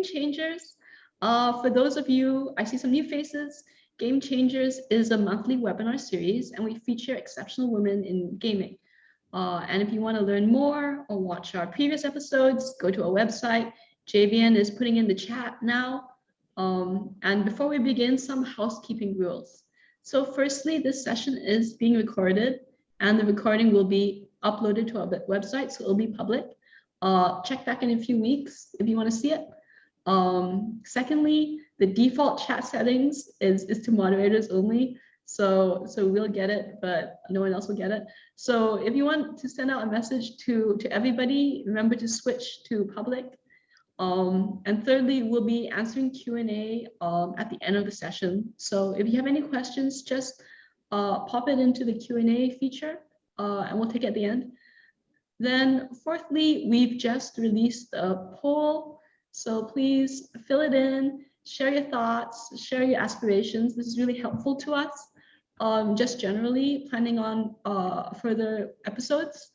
Changers. For those of you, I see some new faces. Game Changers is a monthly webinar series, and we feature exceptional women in gaming. And if you want to learn more or watch our previous episodes, go to our website. JVN is putting in the chat now. And before we begin, some housekeeping rules. So firstly, this session is being recorded, and the recording will be uploaded to our website, so it'll be public. Check back in a few weeks if you want to see it. Secondly, the default chat settings is to moderators only. So we'll get it, but no one else will get it. So if you want to send out a message to everybody, remember to switch to public. And thirdly, we'll be answering Q&A at the end of the session. So if you have any questions, just pop it into the Q&A feature, and we'll take it at the end. Then fourthly, we've just released a poll. So please fill it in, share your thoughts, share your aspirations. This is really helpful to us, just generally planning on further episodes.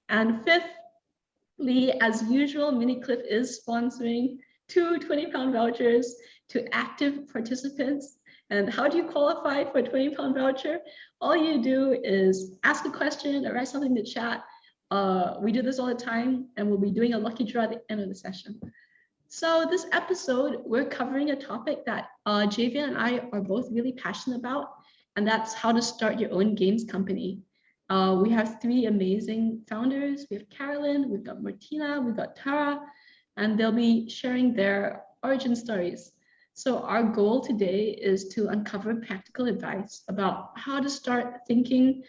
And fifthly, as usual, MiniClip is sponsoring 2 20-pound vouchers to active participants. And how do you qualify for a 20-pound voucher? All you do is ask a question or write something in the chat. We do this all the time, and we'll be doing a lucky draw at the end of the session. So this episode, we're covering a topic that Javian and I are both really passionate about, and that's how to start your own games company. We have 3 amazing founders. We have Carolin, we've got Martina, we've got Tara, and they'll be sharing their origin stories. So our goal today is to uncover practical advice about how to start thinking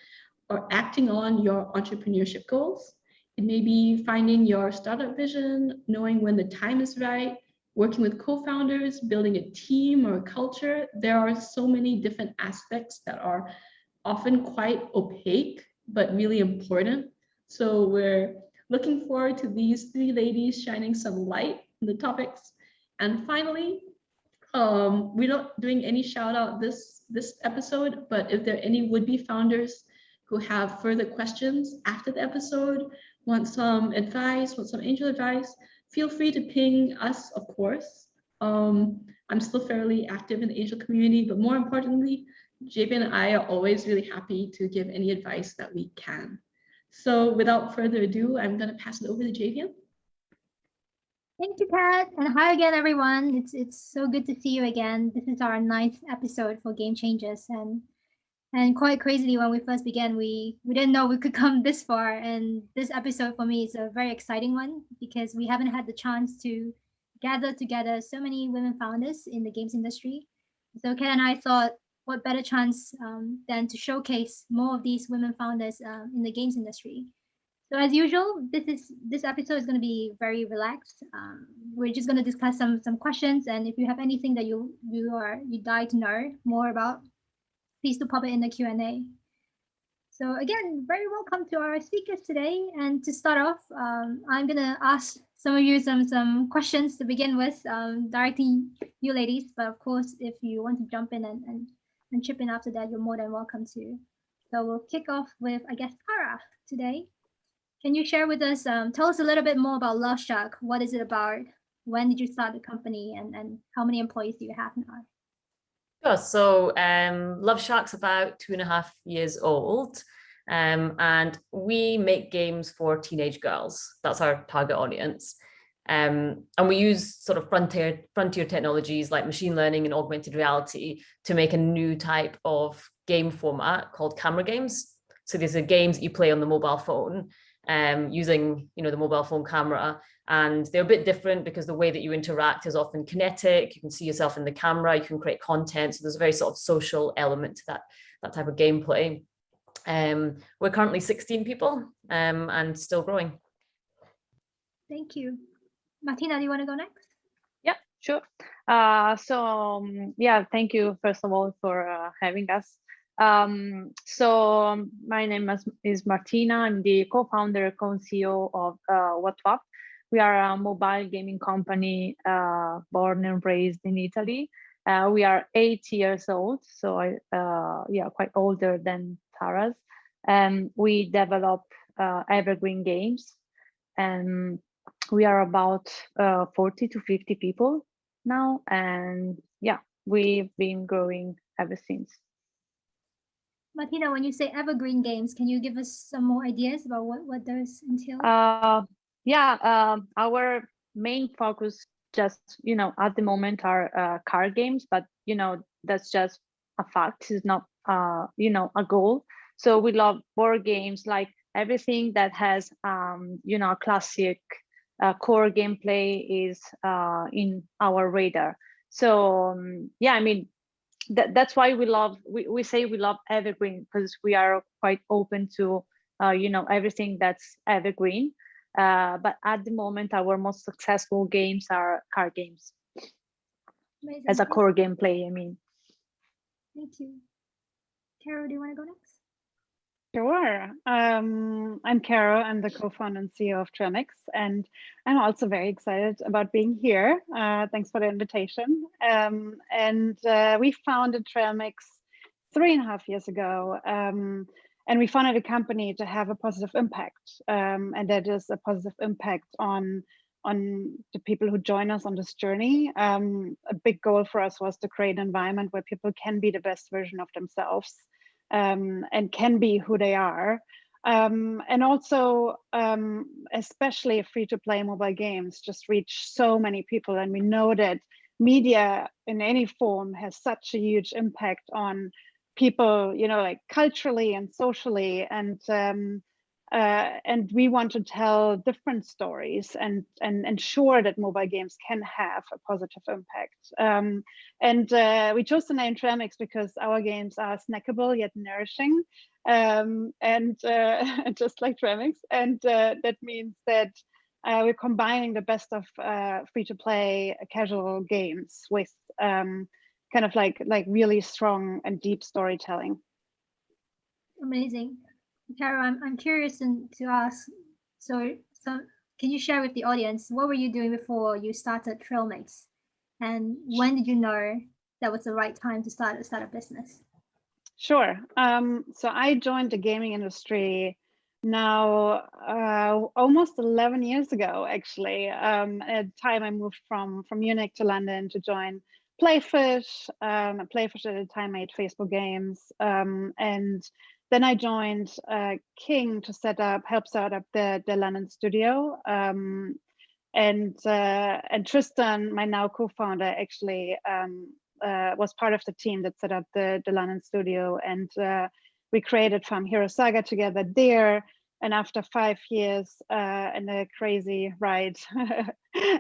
or acting on your entrepreneurship goals. It may be finding your startup vision, knowing when the time is right, working with co-founders, building a team or a culture. There are so many different aspects that are often quite opaque, but really important. So we're looking forward to these 3 ladies shining some light on the topics. And finally, we're not doing any shout out this episode, but if there are any would-be founders who have further questions after the episode, want some advice, want some angel advice, feel free to ping us, of course. I'm still fairly active in the angel community, but more importantly, Javian and I are always really happy to give any advice that we can. So without further ado, I'm going to pass it over to Javian. Thank you, Kat, and hi again, everyone. It's so good to see you again. This is our 9th episode for Game Changers, and quite crazily, when we first began, we didn't know we could come this far. And this episode for me is a very exciting one because we haven't had the chance to gather together so many women founders in the games industry. So Kat and I thought, what better chance than to showcase more of these women founders in the games industry. So as usual, this episode is going to be very relaxed. We're just going to discuss some questions, and if you have anything that you die to know more about, please do pop it in the Q&A. So again, very welcome to our speakers today. And to start off, I'm going to ask some of you some questions to begin with, directing you ladies. But of course, if you want to jump in and chip in after that, you're more than welcome to. So we'll kick off with, I guess, Tara today. Can you share with us, tell us a little bit more about Loveshark? What is it about? When did you start the company, and how many employees do you have now? Sure. So Loveshark's about 2.5 years old, and we make games for teenage girls. That's our target audience. And we use sort of frontier technologies like machine learning and augmented reality to make a new type of game format called camera games. So these are games that you play on the mobile phone, using the mobile phone camera, and they're a bit different because the way that you interact is often kinetic. You can see yourself in the camera, you can create content, so there's a very sort of social element to that type of gameplay. We're currently 16 people, and still growing. Thank you. Martina, do you want to go next? Yeah, sure. Yeah, thank you first of all for having us. So my name is Martina. I'm the co-founder, co-CEO of Whatwapp. We are a mobile gaming company born and raised in Italy. We are 8 years old, so yeah, quite older than Tara's. We develop evergreen games, and we are about 40 to 50 people now, and yeah, we've been growing ever since. Martina, when you say evergreen games, can you give us some more ideas about what those entail? Our main focus just, at the moment are card games, but, that's just a fact. It's not, a goal. So we love board games, like everything that has, a classic core gameplay is in our radar. So that's why we say we love evergreen, because we are quite open to everything that's evergreen. But at the moment, our most successful games are card games. Amazing. As a core gameplay, Thank you. Carol, do you want to go next? Sure. I'm Carol. I'm the co-founder and CEO of Trailmix, and I'm also very excited about being here. Thanks for the invitation. We founded Trailmix 3.5 years ago, and we founded a company to have a positive impact, and that is a positive impact on the people who join us on this journey. A big goal for us was to create an environment where people can be the best version of themselves. And can be who they are. And also, especially free-to-play mobile games just reach so many people. And we know that media in any form has such a huge impact on people, like culturally and socially. And we want to tell different stories and ensure that mobile games can have a positive impact. We chose the name Trailmix because our games are snackable yet nourishing, and just like Trailmix. And that means that we're combining the best of free-to-play casual games with kind of like really strong and deep storytelling. Amazing. Carol, I'm curious to ask, so can you share with the audience, what were you doing before you started Trailmix? And when did you know that was the right time to start a business? Sure. So I joined the gaming industry now almost 11 years ago, actually. At the time I moved from Munich to London to join Playfish. Playfish at the time made Facebook games. And then I joined King to help set up the London studio. And Tristan, my now co-founder, actually was part of the team that set up the London studio. And we created Farm Hero Saga together there. And after 5 years and a crazy ride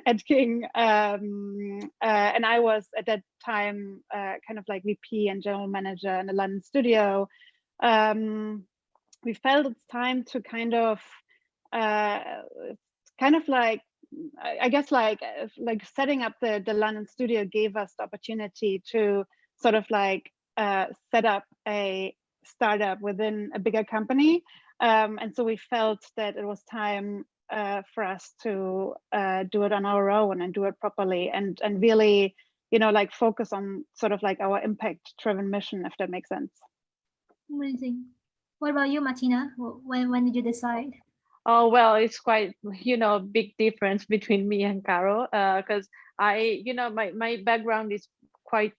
at King, and I was at that time kind of like VP and general manager in the London studio, we felt it's time to kind of like, I guess like setting up the London studio gave us the opportunity to sort of like set up a startup within a bigger company. And so we felt that it was time for us to do it on our own and do it properly and really, like focus on sort of like our impact-driven mission, if that makes sense. Amazing. What about you, Martina? When did you decide? Oh, well, it's quite, big difference between me and Carol, because I, my background is quite,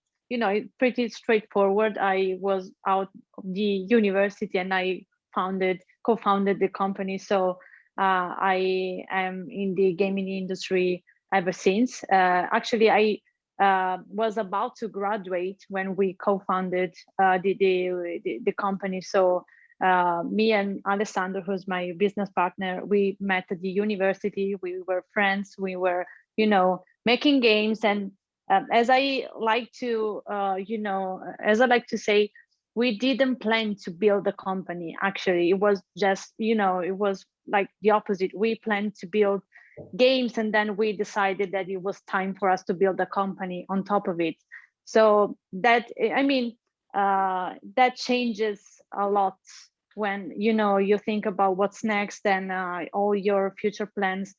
pretty straightforward. I was out of the university and I co-founded the company. So I am in the gaming industry ever since. Actually, I was about to graduate when we co-founded the company. So me and Alessandro, who's my business partner, we met at the university. We were friends. We were, making games. And as I like to, say, we didn't plan to build a company. Actually, it was just, it was like the opposite. We planned to build games, and then we decided that it was time for us to build a company on top of it. So that, that changes a lot when you think about what's next and all your future plans.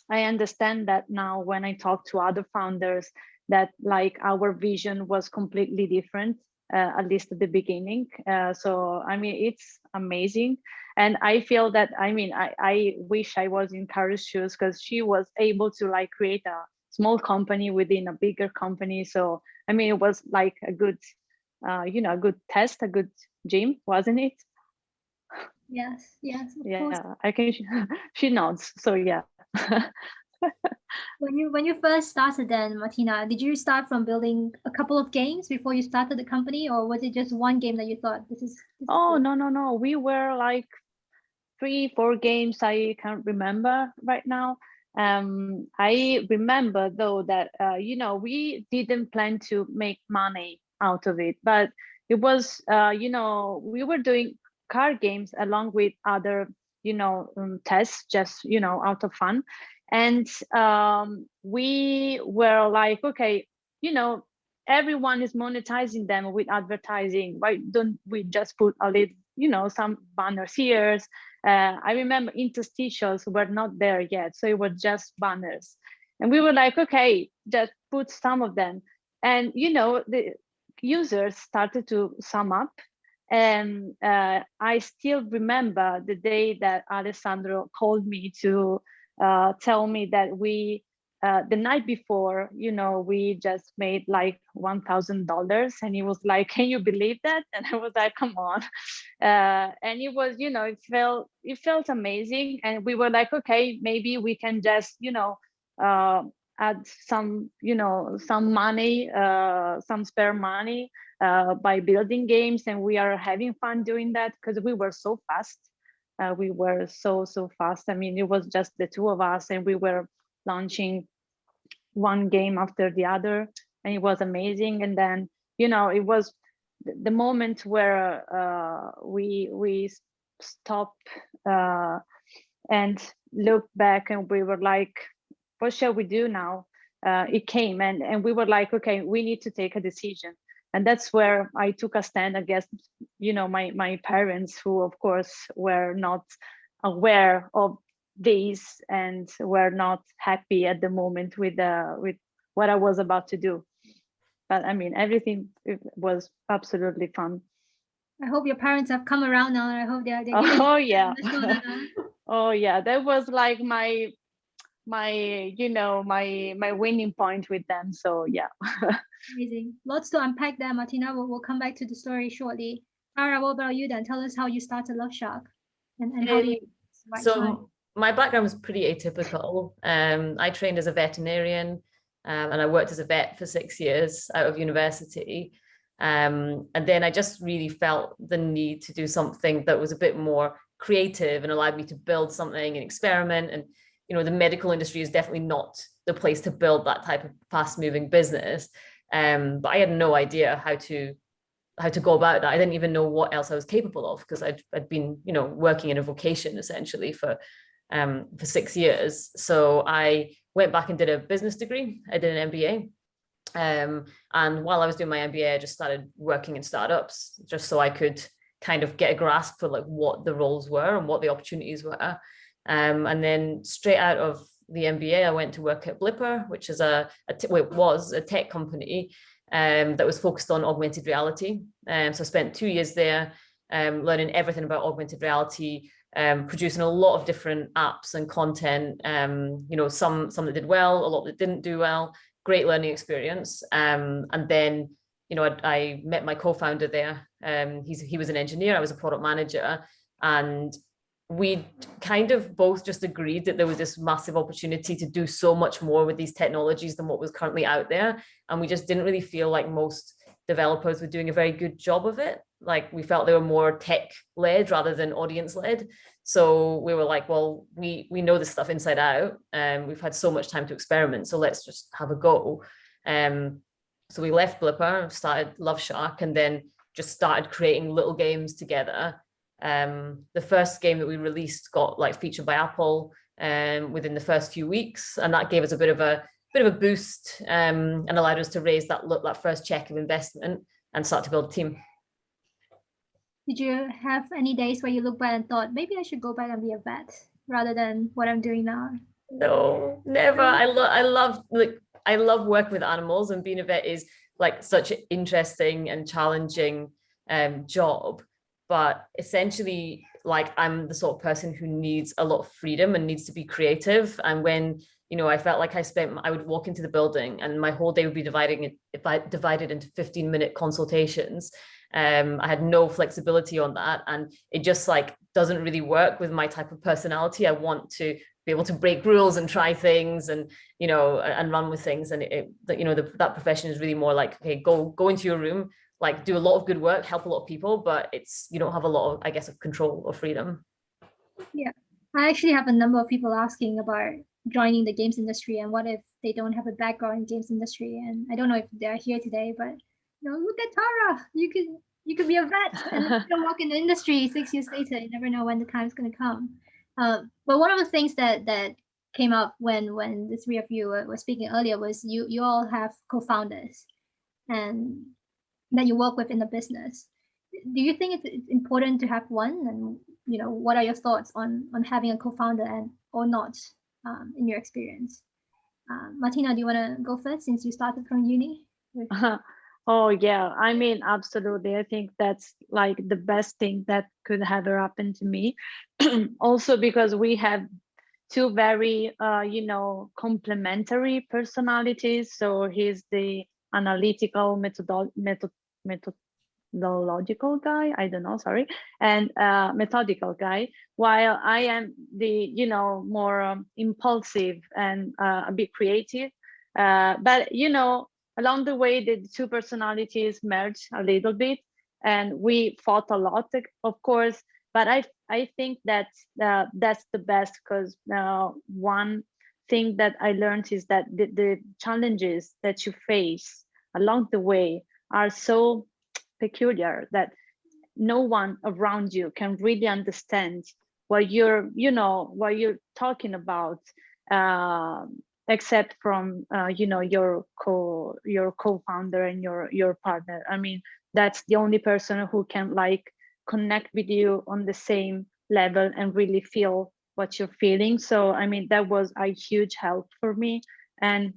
I understand that now when I talk to other founders, that like our vision was completely different, at least at the beginning. So it's amazing. And I feel that, I wish I was in Carol's shoes, because she was able to like create a small company within a bigger company. So it was like a good, a good test, a good gym, wasn't it? Yes, of course. Yeah, I can. She nods. So yeah. When you first started then, Martina, did you start from building a couple of games before you started the company, or was it just one game that you thought this is Oh, good? no. We were like 3-4 games. I can't remember right now. I remember though that we didn't plan to make money out of it, but it was we were doing card games along with other tests, just out of fun. And we were like, okay, everyone is monetizing them with advertising. Why don't we just put a little, some banners here? I remember interstitials were not there yet, so it was just banners. And we were like, okay, just put some of them. And the users started to sum up. And I still remember the day that Alessandro called me to tell me that the night before, we just made like $1,000. And he was like, can you believe that? And I was like, come on. And it was, it felt amazing. And we were like, okay, maybe we can just, add some, some money, some spare money by building games. And we are having fun doing that, because we were so fast. We were so fast. It was just the two of us, and we were launching one game after the other, and it was amazing. And then it was the moment where we stopped and looked back, and we were like, what shall we do now? It came, and we were like, okay, we need to take a decision. And that's where I took a stand against my parents, who of course were not aware of this and were not happy at the moment with what I was about to do. But everything was absolutely fun. I hope your parents have come around now, and I hope they're Oh yeah. Oh yeah, that was like my winning point with them. So yeah. Amazing. Lots to unpack there, Martina. We'll come back to the story shortly. Farah, what about you then? Tell us how you started Loveshark and how do you So my background was pretty atypical. I trained as a veterinarian, and I worked as a vet for 6 years out of university. And then I just really felt the need to do something that was a bit more creative and allowed me to build something and experiment. And the medical industry is definitely not the place to build that type of fast-moving business. But I had no idea how to go about that. I didn't even know what else I was capable of, because I'd been, working in a vocation essentially for 6 years. So I went back and did a business degree. I did an MBA. And while I was doing my MBA, I just started working in startups, just so I could kind of get a grasp for like what the roles were and what the opportunities were. And then straight out of the MBA, I went to work at Blipper, which is was a tech company that was focused on augmented reality. So I spent 2 years there learning everything about augmented reality, producing a lot of different apps and content, some that did well, a lot that didn't do well. Great learning experience. And then, I met my co-founder there. He was an engineer, I was a product manager, and we kind of both just agreed that there was this massive opportunity to do so much more with these technologies than what was currently out there. And we just didn't really feel like most developers were doing a very good job of it. Like, we felt they were more tech-led rather than audience-led. So we were like, well, we know this stuff inside out, and we've had so much time to experiment, so let's just have a go. So we left Blipper, started Loveshark, and then just started creating little games together. The first game that we released got like featured by Apple within the first few weeks, and that gave us a bit of a boost and allowed us to raise that first check of investment and start to build a team. Did you have any days where you look back and thought, maybe I should go back and be a vet rather than what I'm doing now? No, never. I love working with animals, and being a vet is like such an interesting and challenging job. But essentially, like I'm the sort of person who needs a lot of freedom and needs to be creative. And when, you know, I felt like I would walk into the building and my whole day would be divided into 15-minute consultations. I had no flexibility on that, and it just like doesn't really work with my type of personality. I want to be able to break rules and try things, and you know, and run with things. And you know, that profession is really more like, okay, go into your room, like do a lot of good work, help a lot of people, but you don't have a lot of, I guess, of control or freedom. Yeah, I actually have a number of people asking about joining the games industry and what if they don't have a background in games industry. And I don't know if they're here today, but you know, look at Tara. You could be a vet and still work in the industry 6 years later. You never know when the time's going to come. But one of the things that came up when the three of you were speaking earlier was you all have co-founders and that you work with in the business. Do you think it's important to have one? And you know, what are your thoughts on having a co-founder and or not in your experience? Martina, do you want to go first since you started from uni? Oh yeah, I mean, absolutely. I think that's like the best thing that could have happened to me. Also because we have two very, you know, complementary personalities. So he's the analytical methodological guy, I don't know, sorry, and methodical guy, while I am the, you know, more impulsive and a bit creative. But you know, along the way, the two personalities merged a little bit, and we fought a lot, of course. But I think that's the best, because one thing that I learned is that the challenges that you face along the way are so peculiar that no one around you can really understand what you're, you know, what you're talking about, except from you know, your co-founder and your partner. I mean, that's the only person who can like connect with you on the same level and really feel what you're feeling. So I mean, that was a huge help for me. And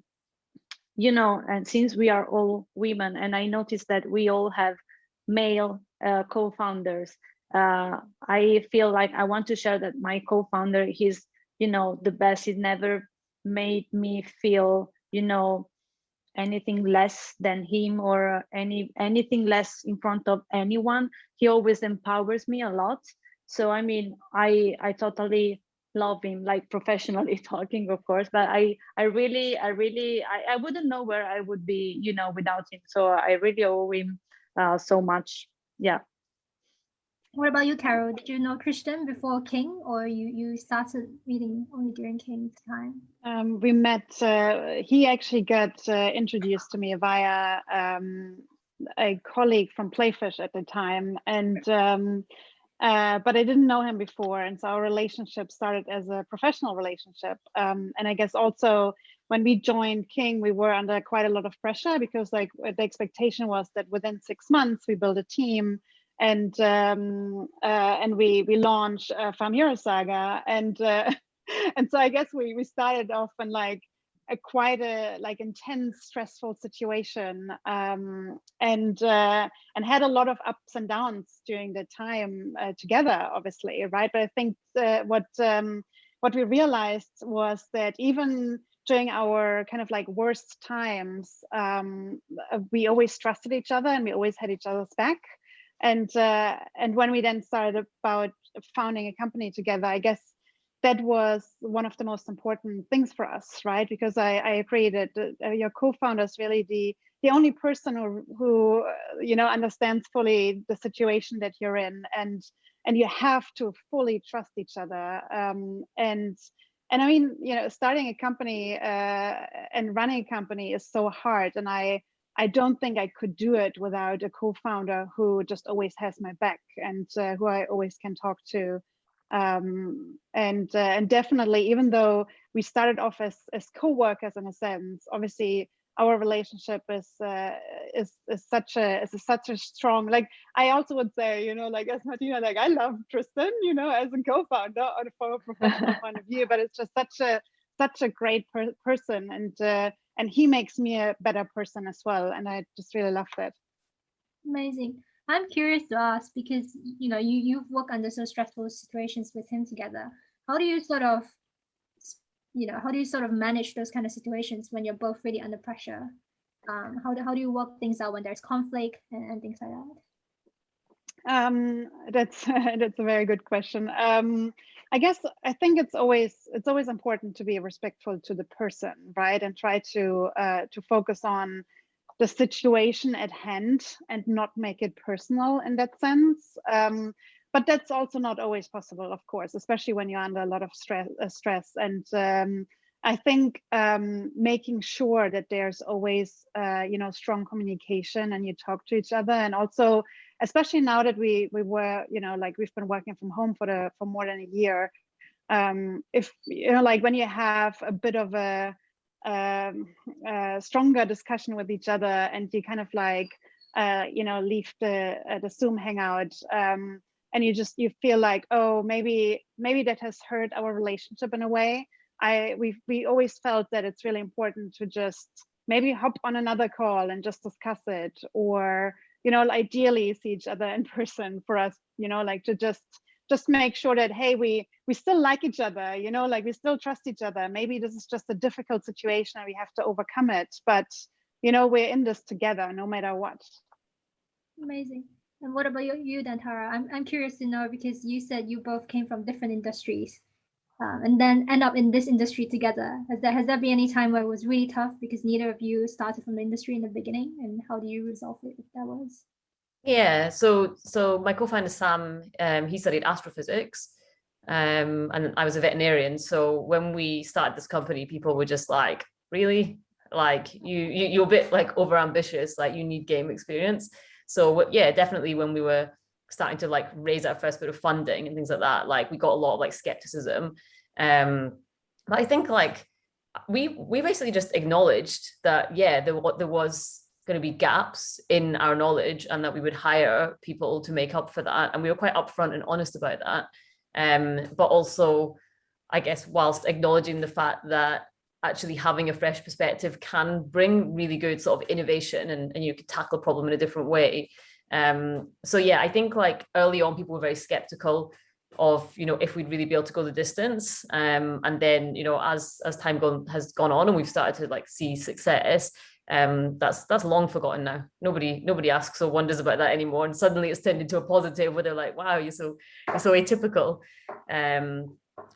you know, and since we are all women, and I noticed that we all have male co-founders, I feel like I want to share that my co-founder, he's, you know, the best. He's never made me feel, you know, anything less than him or anything less in front of anyone. He always empowers me a lot. So I mean, I totally love him, like professionally talking, of course, but I really I wouldn't know where I would be, you know, without him. So I really owe him so much. Yeah. What about you, Carol? Did you know Christian before King, or you started reading only during King's time? We met, he actually got introduced to me via a colleague from Playfish at the time. And but I didn't know him before. And so our relationship started as a professional relationship. And I guess also when we joined King, we were under quite a lot of pressure because like the expectation was that within 6 months we build a team and we launched Famira Saga. And so I guess we started off in like quite a like intense, stressful situation, and had a lot of ups and downs during the time together, obviously, right? But I think what we realized was that even during our kind of like worst times, we always trusted each other and we always had each other's back. And when we then started about founding a company together, I guess that was one of the most important things for us, right? Because I agree that your co-founder is really the only person who you know understands fully the situation that you're in, and you have to fully trust each other. And I mean, you know, starting a company and running a company is so hard, and I don't think I could do it without a co-founder who just always has my back and who I always can talk to. And definitely, even though we started off as co-workers in a sense, obviously our relationship is such a strong, like I also would say, you know, like as Martina, like I love Tristan, you know, as a co-founder from a professional point of view, but it's just such a great person, and he makes me a better person as well, and I just really love that. Amazing. I'm curious to ask because you've worked under so stressful situations with him together. How do you sort of manage those kind of situations when you're both really under pressure? How do you work things out when there's conflict and things like that? That's a very good question. I think it's always important to be respectful to the person, right? And try to focus on the situation at hand and not make it personal in that sense. But that's also not always possible, of course, especially when you're under a lot of stress. And I think making sure that there's always strong communication and you talk to each other, and also especially now that we were we've been working from home for more than a year. If when you have a bit of a stronger discussion with each other and you kind of leave the Zoom hangout and you feel like, oh, maybe that has hurt our relationship in a way. We always felt that it's really important to just maybe hop on another call and just discuss it, or ideally see each other in person for us, to just make sure that, hey, we still like each other, we still trust each other. Maybe this is just a difficult situation and we have to overcome it, but we're in this together no matter what. Amazing. And what about you then, Tara? I'm curious to know, because you said you both came from different industries and then end up in this industry together. Has there been any time where it was really tough because neither of you started from the industry in the beginning, and how do you resolve it if that was? Yeah, so my co-founder Sam, he studied astrophysics, and I was a veterinarian. So when we started this company, people were just like, really? Like you're a bit like overambitious, like you need game experience. So yeah, definitely when we were starting to like raise our first bit of funding and things like that, like we got a lot of like skepticism. But I think like we basically just acknowledged that, yeah, there was going to be gaps in our knowledge and that we would hire people to make up for that. And we were quite upfront and honest about that. But also, I guess, whilst acknowledging the fact that actually having a fresh perspective can bring really good sort of innovation and you could tackle a problem in a different way. So yeah, I think like early on, people were very skeptical of, if we'd really be able to go the distance. And then, as time has gone on and we've started to like see success, that's long forgotten now. Nobody asks or wonders about that anymore, and suddenly it's turned into a positive where they're like, wow, you're so atypical.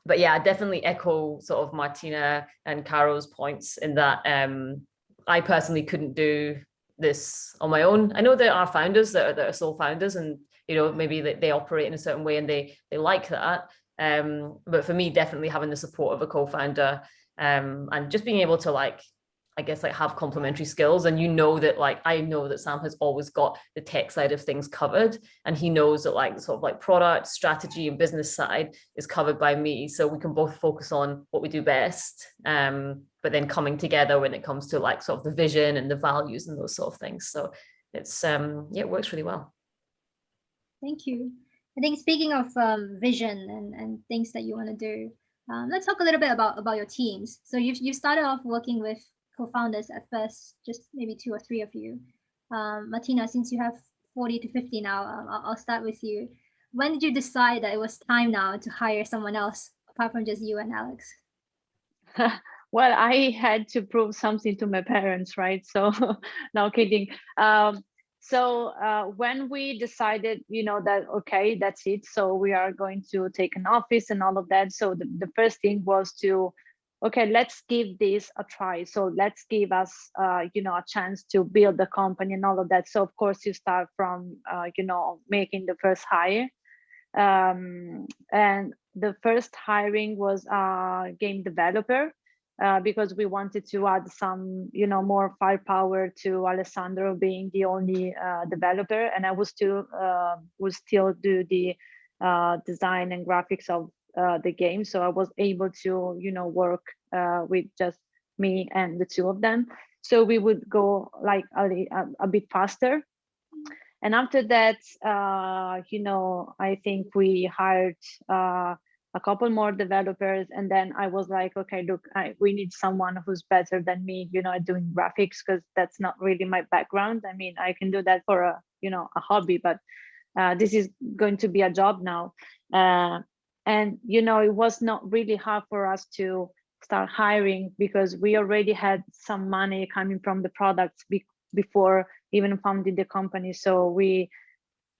But yeah, I definitely echo sort of Martina and Caro's points in that I personally couldn't do this on my own. I know there are founders that are sole founders, and maybe they operate in a certain way and they like that, but for me, definitely having the support of a co-founder and just being able to like, I guess, like have complementary skills. And I know that Sam has always got the tech side of things covered, and he knows that like sort of like product strategy and business side is covered by me, so we can both focus on what we do best, but then coming together when it comes to like sort of the vision and the values and those sort of things. So it's it works really well. Thank you. I think speaking of vision and things that you want to do, let's talk a little bit about your teams. So you started off working with co-founders at first, just maybe 2 or 3 of you. Martina, since you have 40 to 50 now, I'll start with you. When did you decide that it was time now to hire someone else apart from just you and Alex? Well, I had to prove something to my parents, right? So no kidding. So when we decided, that, okay, that's it. So we are going to take an office and all of that. So the first thing was to, okay, let's give this a try. So let's give us, a chance to build the company and all of that. So of course you start from, making the first hire. And the first hiring was a game developer. Because we wanted to add some, more firepower to Alessandro being the only developer, and I would still do the design and graphics of the game. So I was able to, work with just me and the 2 of them. So we would go like a bit faster. And after that, I think we hired a couple more developers, and then I was like, okay, look, we need someone who's better than me, at doing graphics, because that's not really my background. I mean, I can do that for a hobby, but this is going to be a job now. And it was not really hard for us to start hiring, because we already had some money coming from the products before even founding the company. So we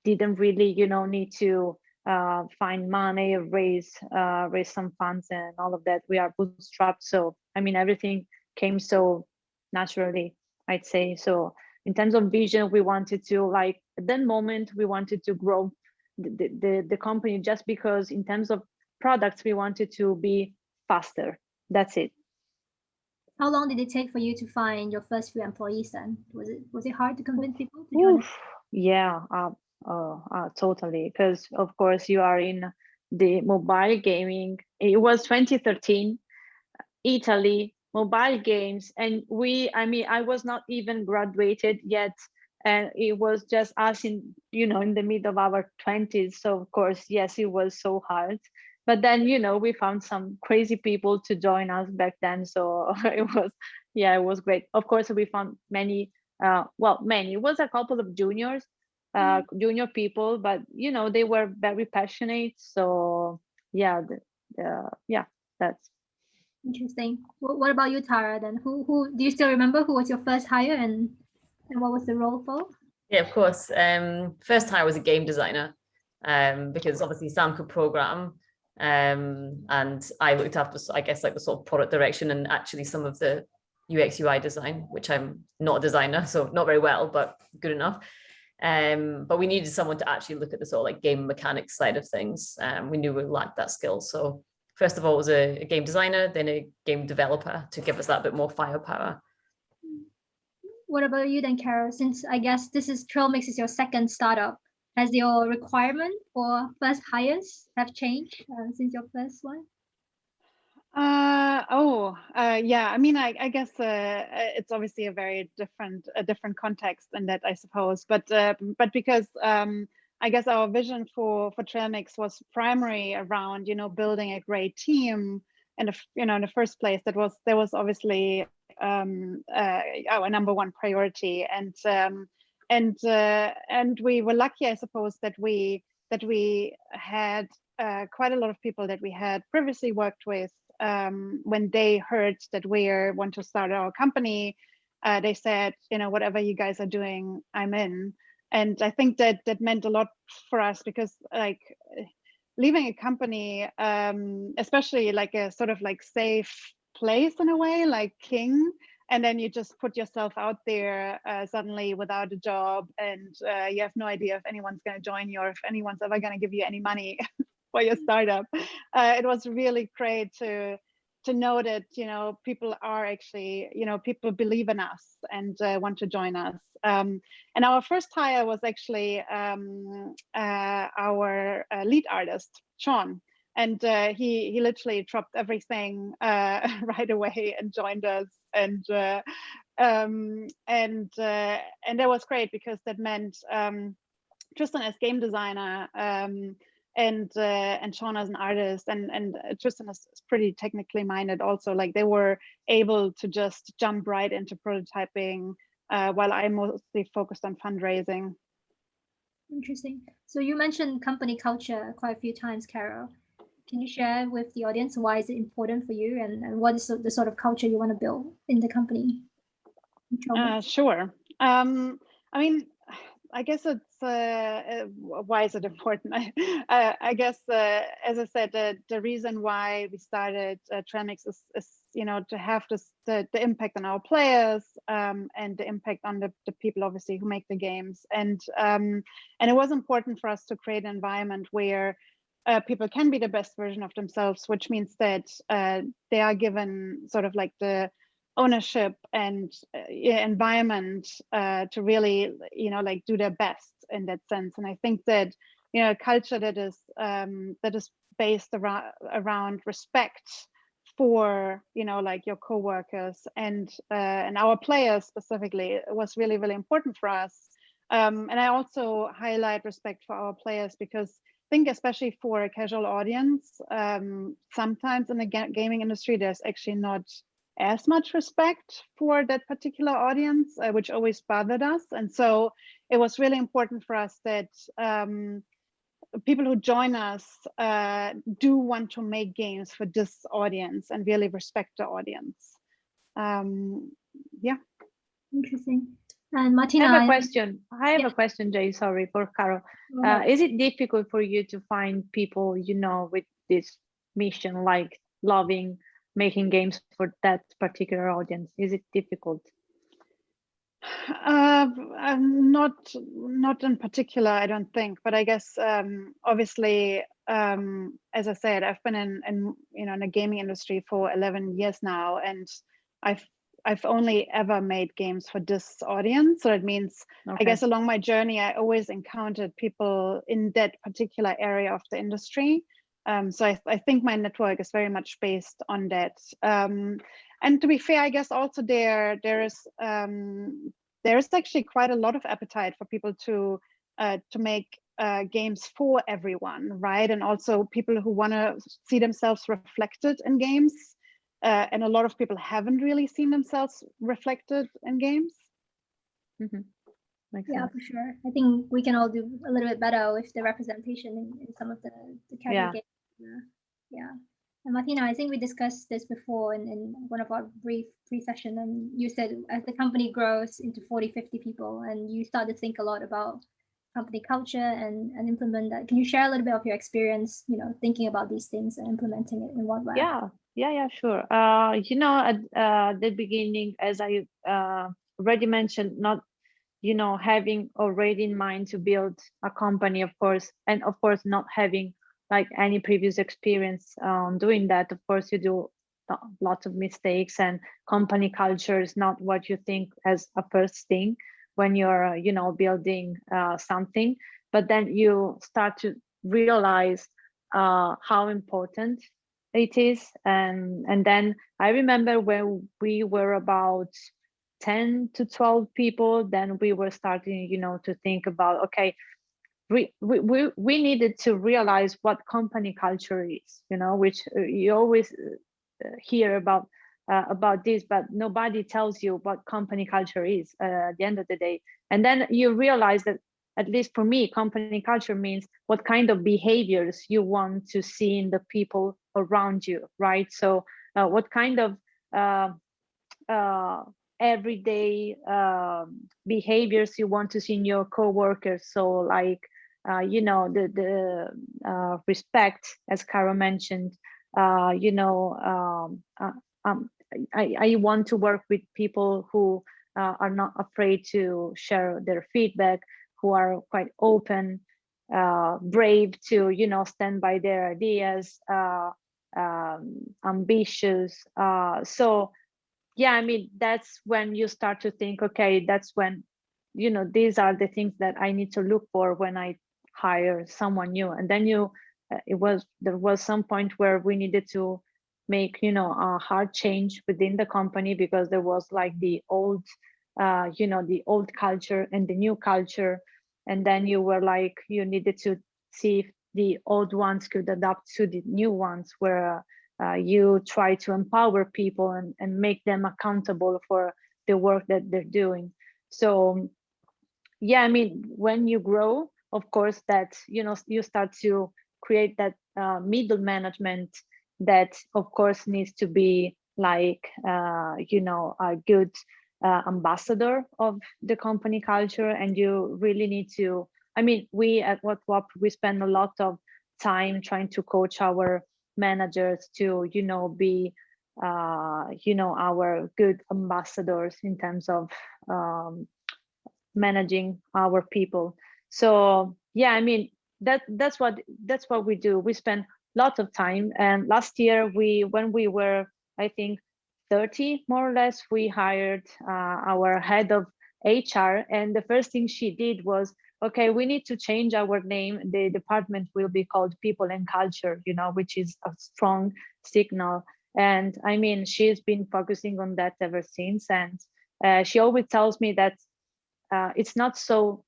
didn't really, need to find money, raise some funds and all of that. We are bootstrapped. So, I mean, everything came so naturally, I'd say. So in terms of vision, we wanted to, like, at that moment, we wanted to grow the company, just because in terms of products, we wanted to be faster. That's it. How long did it take for you to find your first few employees then? Was it hard to convince people to join? Yeah, totally. Because of course you are in the mobile gaming. It was 2013, Italy, mobile games, and I was not even graduated yet, and it was just us in the mid of our 20s. So of course, yes, it was so hard. But then we found some crazy people to join us back then. So it was great. Of course, we found many. Many. It was a couple of junior people, but they were very passionate. So yeah, that's Interesting. What about you, Tara? Then who do you still remember who was your first hire, and what was the role for? Yeah, of course. First hire was a game designer, because obviously Sam could program, and I looked after, I guess, like the sort of product direction and actually some of the UX UI design, which I'm not a designer, so not very well, but good enough. But we needed someone to actually look at the sort of like game mechanics side of things. We knew we lacked that skill. So first of all, it was a game designer, then a game developer to give us that bit more firepower. What about you then, Carol? Since I guess Trailmix is your second startup, has your requirement for first hires have changed since your first one? Yeah. I mean, I guess it's obviously a very different context in that, I suppose. But because I guess our vision for Trailmix was primary around building a great team, and in the first place, that was obviously our number one priority, and we were lucky, I suppose, that we had quite a lot of people that we had previously worked with. When they heard that we want to start our company, they said, whatever you guys are doing, I'm in. And I think that meant a lot for us, because like leaving a company, especially like a sort of like safe place in a way, like King, and then you just put yourself out there suddenly without a job, and you have no idea if anyone's going to join you or if anyone's ever going to give you any money for your startup. It was really great to know that people are actually people believe in us and want to join us. And our first hire was actually our lead artist, Sean. And he literally dropped everything right away and joined us. And that was great, because that meant Tristan as game designer, and Sean as an artist, and Tristan is pretty technically minded also. Like, they were able to just jump right into prototyping, while I mostly focused on fundraising. Interesting. So you mentioned company culture quite a few times, Carol. Can you share with the audience why is it important for you, and what is the sort of culture you want to build in the company? Sure. I mean, I guess it's why is it important? I guess, as I said, the reason why we started Trailmix is to have the impact on our players, and the impact on the people, obviously, who make the games. And it was important for us to create an environment where people can be the best version of themselves, which means that they are given sort of like the ownership and environment to really like do their best in that sense. And I think that a culture that is based around respect for like your co-workers and our players specifically was really, really important for us. And I also highlight respect for our players, because think especially for a casual audience, sometimes in the gaming industry, there's actually not as much respect for that particular audience, which always bothered us. And so it was really important for us that people who join us do want to make games for this audience and really respect the audience. Yeah. Interesting. And Martina, I have a question. I have a question, Jay. Sorry, for Carol. Is it difficult for you to find people, you know, with this mission, like loving making games for that particular audience? Is it difficult? Not in particular, I don't think. But I guess obviously, as I said, I've been in the gaming industry for 11 years now, and I've only ever made games for this audience. So it means, I guess along my journey, I always encountered people in that particular area of the industry. So I think my network is very much based on that. And to be fair, I guess also there is actually quite a lot of appetite for people to make games for everyone, right? And also people who want to see themselves reflected in games. And a lot of people haven't really seen themselves reflected in games. Yeah, for sure. I think we can all do a little bit better with the representation in some of the casual games. Yeah. And Martina, I think we discussed this before in one of our brief pre-session, and you said as the company grows into 40, 50 people, and you start to think a lot about company culture and implement that. Can you share a little bit of your experience, thinking about these things and implementing it in Whatwapp? Yeah, sure. At the beginning, as I already mentioned, not, having already in mind to build a company, of course, and of course not having like any previous experience doing that. Of course, you do lots of mistakes, and company culture is not what you think as a first thing when you're, building something. But then you start to realize how important it is. And then I remember when we were about 10 to 12 people, then we were starting, to think about, okay, we needed to realize what company culture is, which you always hear about this, but nobody tells you what company culture is at the end of the day. And then you realize that, at least for me, company culture means what kind of behaviors you want to see in the people around you, right? So what kind of everyday behaviors you want to see in your coworkers. So like, the respect, as Carol mentioned, I want to work with people who are not afraid to share their feedback, who are quite open, brave to, stand by their ideas, ambitious. So yeah, I mean, that's when you start to think, okay, that's when, these are the things that I need to look for when I hire someone new. And then there was some point where we needed to make, a hard change within the company, because there was like the old, the old culture and the new culture. And then you were like, you needed to see if the old ones could adapt to the new ones, where you try to empower people and make them accountable for the work that they're doing. So yeah, I mean, when you grow, of course, that, you start to create that middle management that, of course, needs to be like, a good ambassador of the company culture. And you really need to, I mean, we at Whatwapp, we spend a lot of time trying to coach our managers to, be, our good ambassadors in terms of managing our people. So yeah, I mean, that's what we do. We spend lots of time. And last year, when we were, I think, 30 more or less, we hired our head of HR, and the first thing she did was, okay, we need to change our name. The department will be called People and Culture, which is a strong signal. And I mean, she's been focusing on that ever since. And she always tells me that it's not so,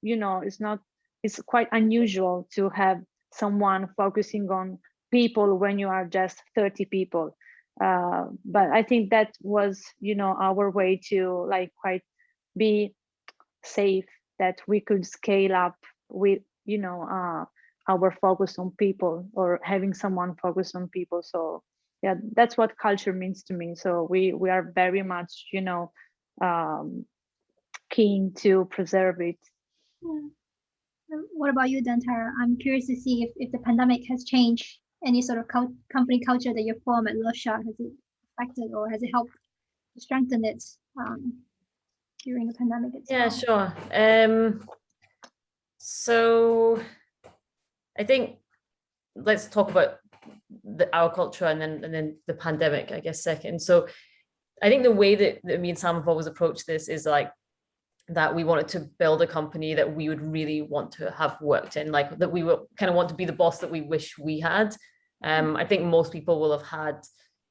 it's quite unusual to have someone focusing on people when you are just 30 people. But I think that was, our way to like quite be safe, that we could scale up with, our focus on people, or having someone focus on people. So yeah, that's what culture means to me. So we are very much, keen to preserve it. Yeah. What about you, Tara? I'm curious to see if the pandemic has changed any sort of company culture that you form at Loveshark. Has it affected or has it helped strengthen it during the pandemic itself? Yeah, sure. So I think let's talk about our culture and then the pandemic, I guess, second. So I think the way that me and Sam have always approached this is like that we wanted to build a company that we would really want to have worked in, like that we would kind of want to be the boss that we wish we had. I think most people will have had,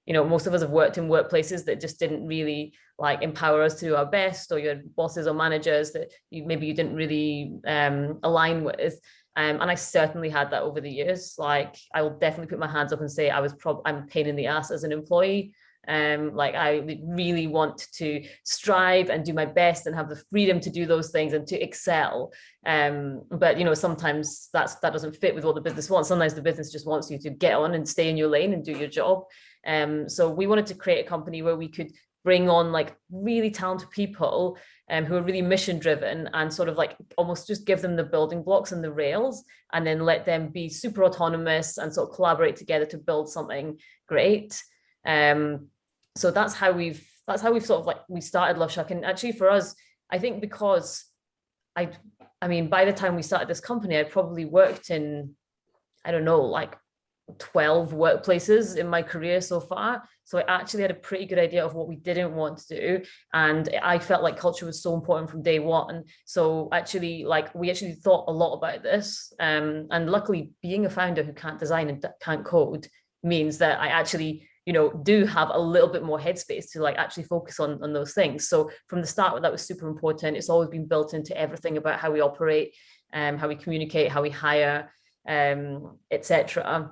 most of us have worked in workplaces that just didn't really like empower us to do our best, or you had bosses or managers that maybe you didn't really align with. And I certainly had that over the years. Like I will definitely put my hands up and say I'm a pain in the ass as an employee. Like I really want to strive and do my best and have the freedom to do those things and to excel. But sometimes that doesn't fit with what the business wants. Sometimes the business just wants you to get on and stay in your lane and do your job. So we wanted to create a company where we could bring on like really talented people who are really mission driven, and sort of like almost just give them the building blocks and the rails, and then let them be super autonomous and sort of collaborate together to build something great. So that's how we've sort of like, we started Loveshark. And actually for us, I think because I mean, by the time we started this company, I'd probably worked in, I don't know, like 12 workplaces in my career so far. So I actually had a pretty good idea of what we didn't want to do. And I felt like culture was so important from day one. So actually, like, we actually thought a lot about this. And luckily, being a founder who can't design and can't code means that I actually, do have a little bit more headspace to like actually focus on those things. So from the start, that was super important. It's always been built into everything about how we operate, how we communicate, how we hire, etc.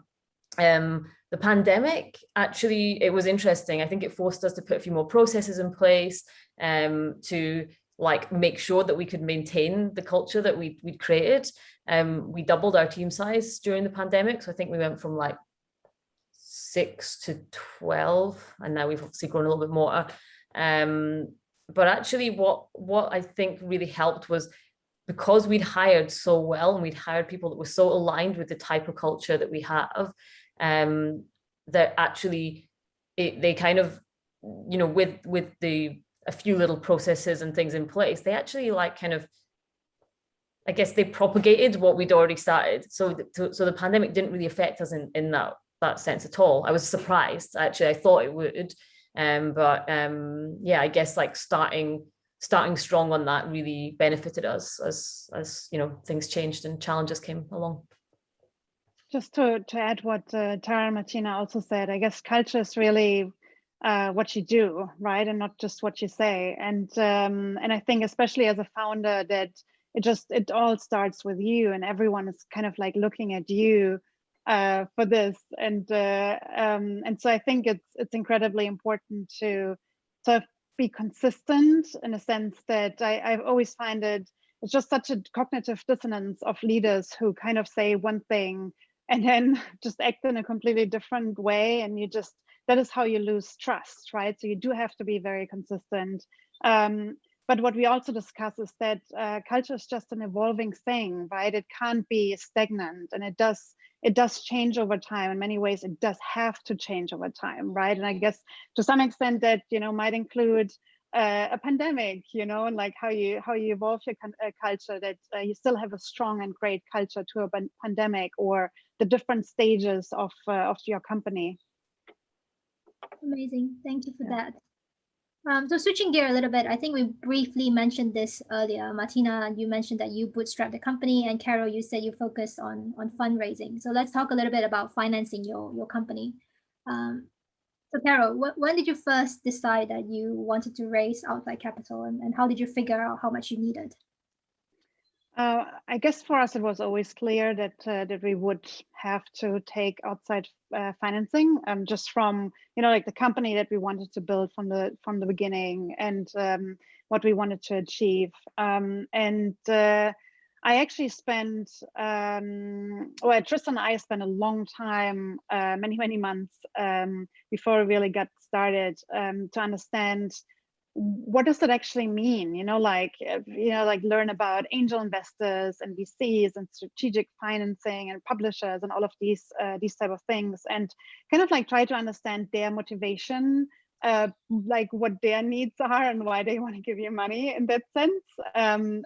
The pandemic, actually, it was interesting. I think it forced us to put a few more processes in place to like make sure that we could maintain the culture that we'd created. We doubled our team size during the pandemic. So I think we went from like 6 to 12, and now we've obviously grown a little bit more. But actually what I think really helped was, because we'd hired so well and we'd hired people that were so aligned with the type of culture that we have, that actually they kind of, with a few little processes and things in place, they actually like kind of, I guess they propagated what we'd already started. So the pandemic didn't really affect us in that sense at all. I was surprised, actually. I thought it would. Yeah, I guess like starting strong on that really benefited us as things changed and challenges came along. Just to add what Tara and Martina also said, I guess culture is really what you do, right, and not just what you say. And I think especially as a founder, that it all starts with you, and everyone is kind of like looking at you for this. And so I think it's incredibly important to be consistent, in a sense that I've always find it's just such a cognitive dissonance of leaders who kind of say one thing and then just act in a completely different way, and that is how you lose trust, right? So you do have to be very consistent. But what we also discuss is that culture is just an evolving thing, right? It can't be stagnant, and it does change over time. In many ways, it does have to change over time, right? And I guess to some extent that might include a pandemic, and like how you evolve your culture, that you still have a strong and great culture to a pandemic, or the different stages of your company. Amazing, thank you for that. So switching gear a little bit, I think we briefly mentioned this earlier. Martina, you mentioned that you bootstrapped the company, and Carol, you said you focus on fundraising. So let's talk a little bit about financing your company. So Carol, when did you first decide that you wanted to raise outside capital, and how did you figure out how much you needed? I guess for us, it was always clear that that we would have to take outside financing, just from, you know, like the company that we wanted to build from the beginning, and what we wanted to achieve. I actually spent, well, Tristan and I spent a long time, many months before we really got started, to understand what does that actually mean, you know, like learn about angel investors and VCs and strategic financing and publishers and all of these type of things, and kind of like try to understand their motivation, like what their needs are and why they want to give you money in that sense. And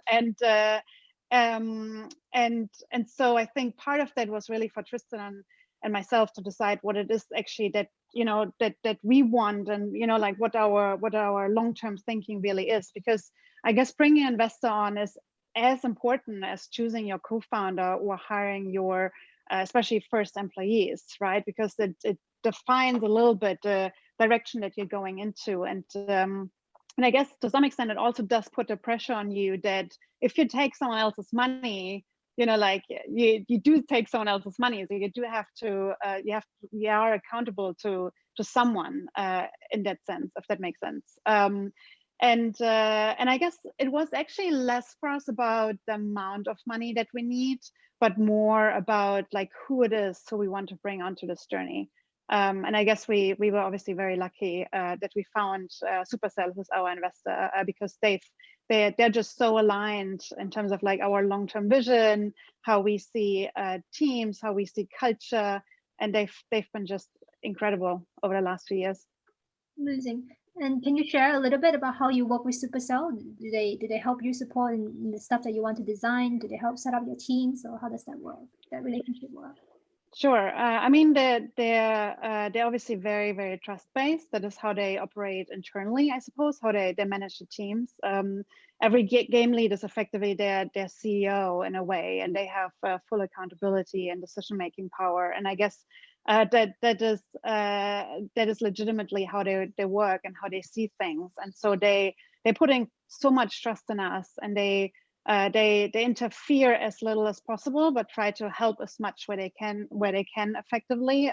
so I think part of that was really for Tristan and myself to decide what it is actually that, you know, that we want, and, you know, like what our long-term thinking really is, because I guess bringing an investor on is as important as choosing your co-founder or hiring your especially first employees, right? Because it defines a little bit the direction that you're going into, and I guess to some extent it also does put the pressure on you that if you take someone else's money, you know, like you do take someone else's money, so you do have to you are accountable to someone in that sense, if that makes sense. And I guess it was actually less for us about the amount of money that we need, but more about like who it is who we want to bring onto this journey. And I guess we were obviously very lucky that we found Supercell, who's our investor, because they're just so aligned in terms of like our long-term vision, how we see teams, how we see culture, and they've been just incredible over the last few years. Amazing. And can you share a little bit about how you work with Supercell? Do they help you support in the stuff that you want to design? Do they help set up your teams, or how does that work? That relationship work? Sure. I mean, they're obviously very, very trust-based. That is how they operate internally, I suppose, how they manage the teams. Every game lead is effectively their CEO in a way, and they have full accountability and decision-making power. And I guess that is legitimately how they work and how they see things. And so they're putting so much trust in us, and they interfere as little as possible, but try to help as much where they can effectively.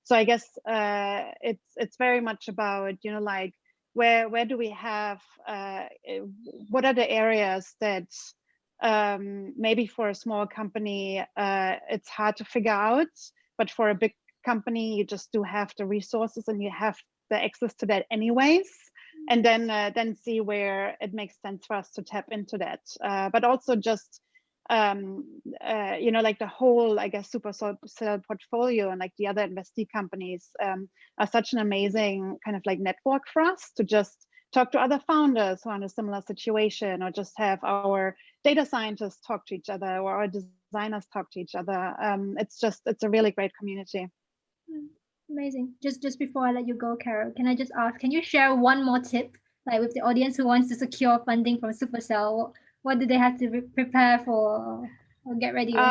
So I guess it's very much about, you know, like where do we have what are the areas that maybe for a small company it's hard to figure out, but for a big company you just do have the resources and you have the access to that anyways. And then see where it makes sense for us to tap into that, but also just you know, like the whole, I guess, Supercell portfolio and like the other investee companies are such an amazing kind of like network for us to just talk to other founders who are in a similar situation, or just have our data scientists talk to each other, or our designers talk to each other. It's a really great community. Amazing. Just before I let you go, Carol, can I just ask, can you share one more tip, like with the audience who wants to secure funding from Supercell? What do they have to prepare for or get ready with?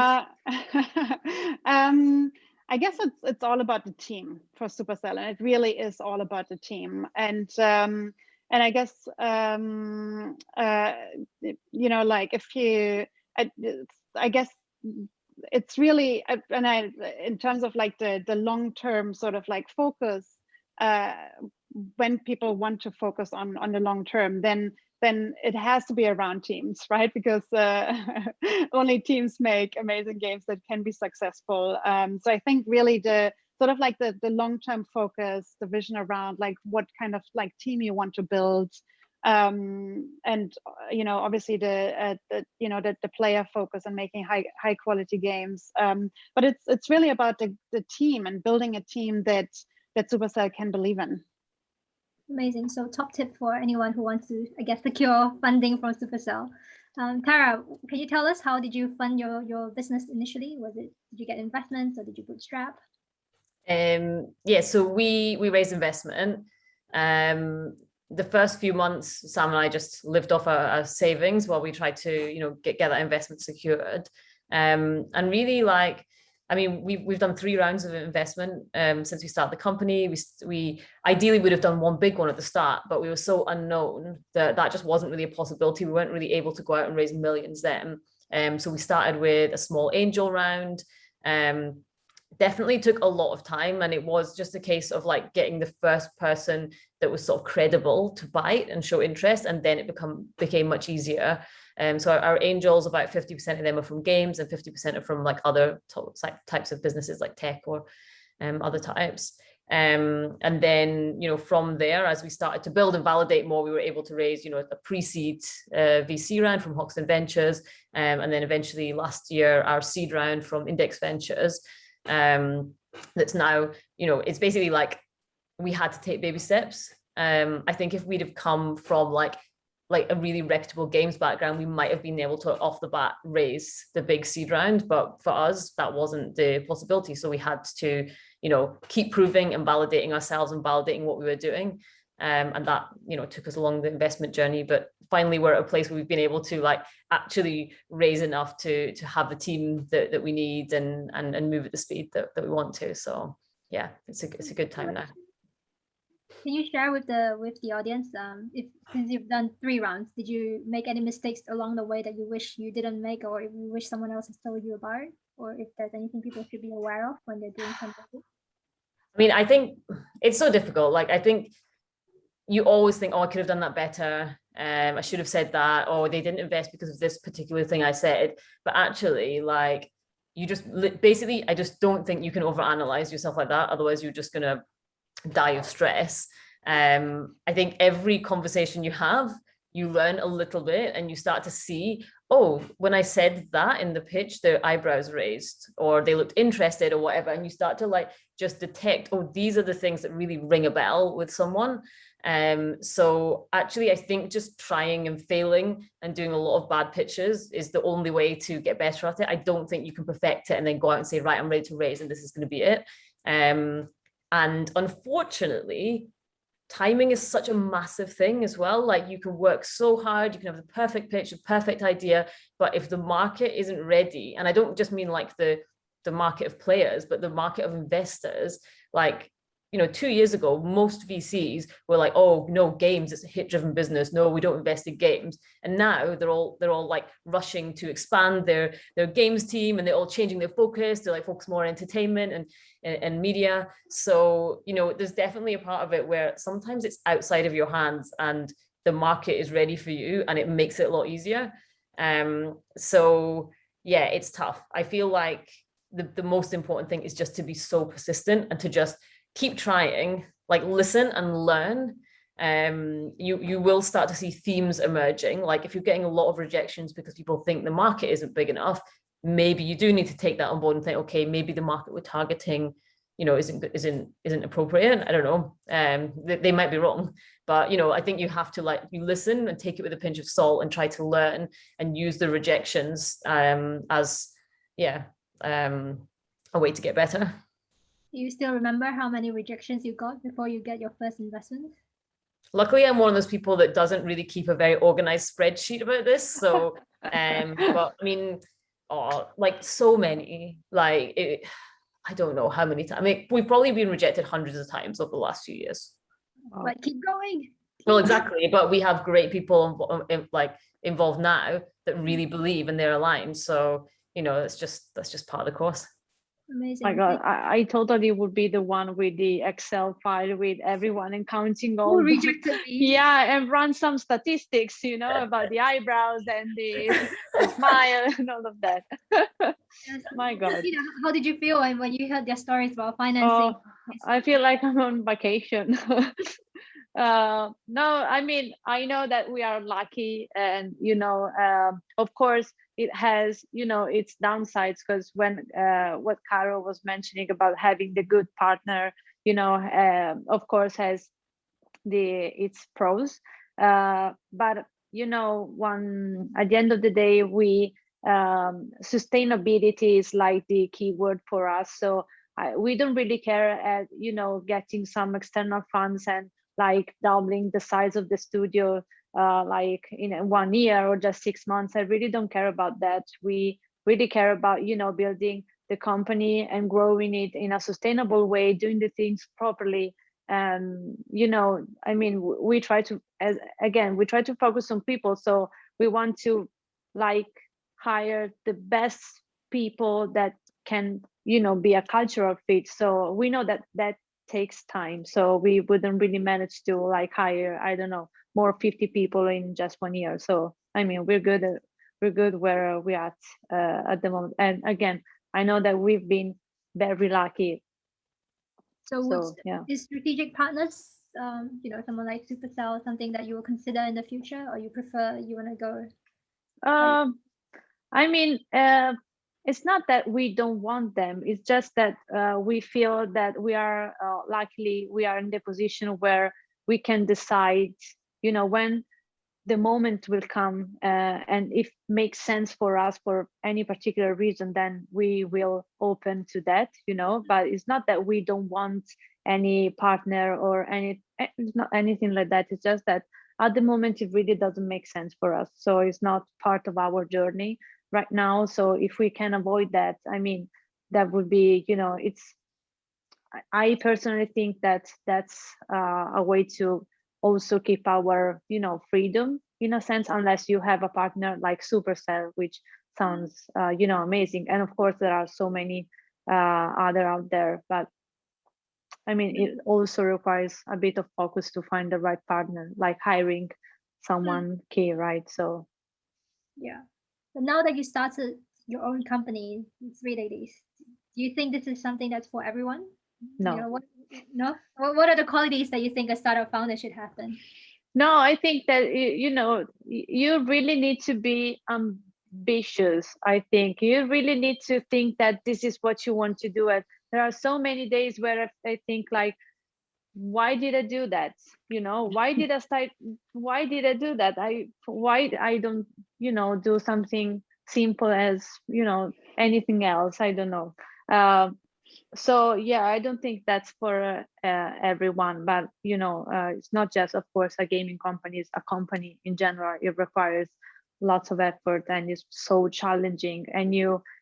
I guess it's all about the team for Supercell, and it really is all about the team. And I guess you know, like if you, I guess it's really, and in terms of like the long-term sort of like focus, when people want to focus on the long term, then it has to be around teams, right? Because only teams make amazing games that can be successful. So I think really the sort of like the long-term focus, the vision around like what kind of like team you want to build, and you know, obviously the you know, the player focus and making high quality games, but it's really about the team and building a team that Supercell can believe in. Amazing. So top tip for anyone who wants to, I guess, secure funding from Supercell. Tara, can you tell us, how did you fund your business initially? Did you get investments or did you bootstrap? Yeah, so we raised investment. The first few months, Sam and I just lived off our savings while we tried to, you know, get that investment secured. And really, like, I mean, we've done 3 rounds of investment since we started the company. We ideally would have done one big one at the start, but we were so unknown that just wasn't really a possibility. We weren't really able to go out and raise millions then. So we started with a small angel round. Definitely took a lot of time, and it was just a case of like getting the first person that was sort of credible to bite and show interest, and then it became much easier. So our angels, about 50% of them are from games and 50% are from like other types of businesses like tech or other types. And then, from there, as we started to build and validate more, we were able to raise, a pre-seed VC round from Hoxton Ventures. And then eventually last year, our seed round from Index Ventures. That's now, it's basically like we had to take baby steps. I think if we'd have come from like a really reputable games background, we might have been able to off the bat raise the big seed round, but for us that wasn't the possibility. So we had to keep proving and validating ourselves and validating what we were doing, and that took us along the investment journey. But finally we're at a place where we've been able to like actually raise enough to have the team that we need and move at the speed that we want to. So yeah, it's a good time now. Can you share with the audience, since you've done 3 rounds, did you make any mistakes along the way that you wish you didn't make, or if you wish someone else has told you about, or if there's anything people should be aware of when they're doing something? I mean, I think it's so difficult. Like, I think you always think, oh, I could have done that better. I should have said that, or they didn't invest because of this particular thing I said. But actually, like, you just basically, I just don't think you can overanalyze yourself like that. Otherwise, you're just gonna die of stress. I think every conversation you have, you learn a little bit and you start to see, oh, when I said that in the pitch, their eyebrows raised or they looked interested or whatever. And you start to like just detect, oh, these are the things that really ring a bell with someone. So actually, I think just trying and failing and doing a lot of bad pitches is the only way to get better at it. I don't think you can perfect it and then go out and say, right, I'm ready to raise and this is going to be it. And unfortunately, timing is such a massive thing as well. Like, you can work so hard, you can have the perfect pitch, the perfect idea, but if the market isn't ready, and I don't just mean like the market of players, but the market of investors, like, 2 years ago, most VCs were like, oh, no, games, it's a hit-driven business. No, we don't invest in games. And now they're all like rushing to expand their games team, and they're all changing their focus to like focus more on entertainment and media. So, there's definitely a part of it where sometimes it's outside of your hands and the market is ready for you and it makes it a lot easier. So yeah, it's tough. I feel like the most important thing is just to be so persistent and to just keep trying, like listen and learn. You will start to see themes emerging. Like, if you're getting a lot of rejections because people think the market isn't big enough, maybe you do need to take that on board and think, okay, maybe the market we're targeting, isn't appropriate. I don't know. They might be wrong, but I think you have to you listen and take it with a pinch of salt and try to learn and use the rejections as a way to get better. Do you still remember how many rejections you got before you get your first investment? Luckily, I'm one of those people that doesn't really keep a very organized spreadsheet about this. So, but I mean, like so many, I don't know how many times. I mean, we've probably been rejected hundreds of times over the last few years. But keep going. Well, exactly. But we have great people involved now that really believe and they're aligned. So, that's just part of the course. Amazing. My God, I totally would be the one with the Excel file with everyone and counting all. Who rejected me? Yeah, and run some statistics, about the eyebrows and the smile and all of that. Yes. My God. How did you feel when you heard their stories about financing? I feel like I'm on vacation. No, I mean, I know that we are lucky, and of course it has its downsides, because when what Carol was mentioning about having the good partner, of course has its pros, but at the end of the day, we sustainability is like the key word for us. So we don't really care at getting some external funds and like doubling the size of the studio like in 1 year or just 6 months. I really don't care about that. We really care about building the company and growing it in a sustainable way, doing the things properly. And I mean, we try to focus on people. So we want to like hire the best people that can, you know, be a cultural fit. So we know that that takes time. So we wouldn't really manage to like hire, I don't know, more 50 people in just 1 year. So I mean, we're good where we're at the moment. And again, I know that we've been very lucky. So Yeah. is strategic partners, you know, someone like Supercell, something that you will consider in the future, or you prefer, you want to go? I mean, it's not that we don't want them. It's just that we feel that we are luckily we are in the position where we can decide, you know, when the moment will come, and if makes sense for us for any particular reason, then we will open to that, you know. But it's not that we don't want any partner or it's not anything like that. It's just that at the moment it really doesn't make sense for us, so it's not part of our journey right now. So if we can avoid that, I mean, that would be, you know, I personally think that that's a way to also keep our, you know, freedom in a sense, unless you have a partner like Supercell, which sounds, you know, amazing. And of course, there are so many other out there, but I mean, it also requires a bit of focus to find the right partner, like hiring someone key, right? So Yeah. But now that you started your own company, 3 ladies, do you think this is something that's for everyone? no. You know, what are the qualities that you think a startup founder should have then? No, I think that, you know, you really need to be ambitious. I think you really need to think that this is what you want to do. And there are so many days where I think like, why did I do that? You know, why did I do that? Why I don't, you know, do something simple as, you know, anything else. I don't know. So yeah, I don't think that's for everyone, but you know, it's not just, of course, a gaming company, it's a company in general. It requires lots of effort and it's so challenging. And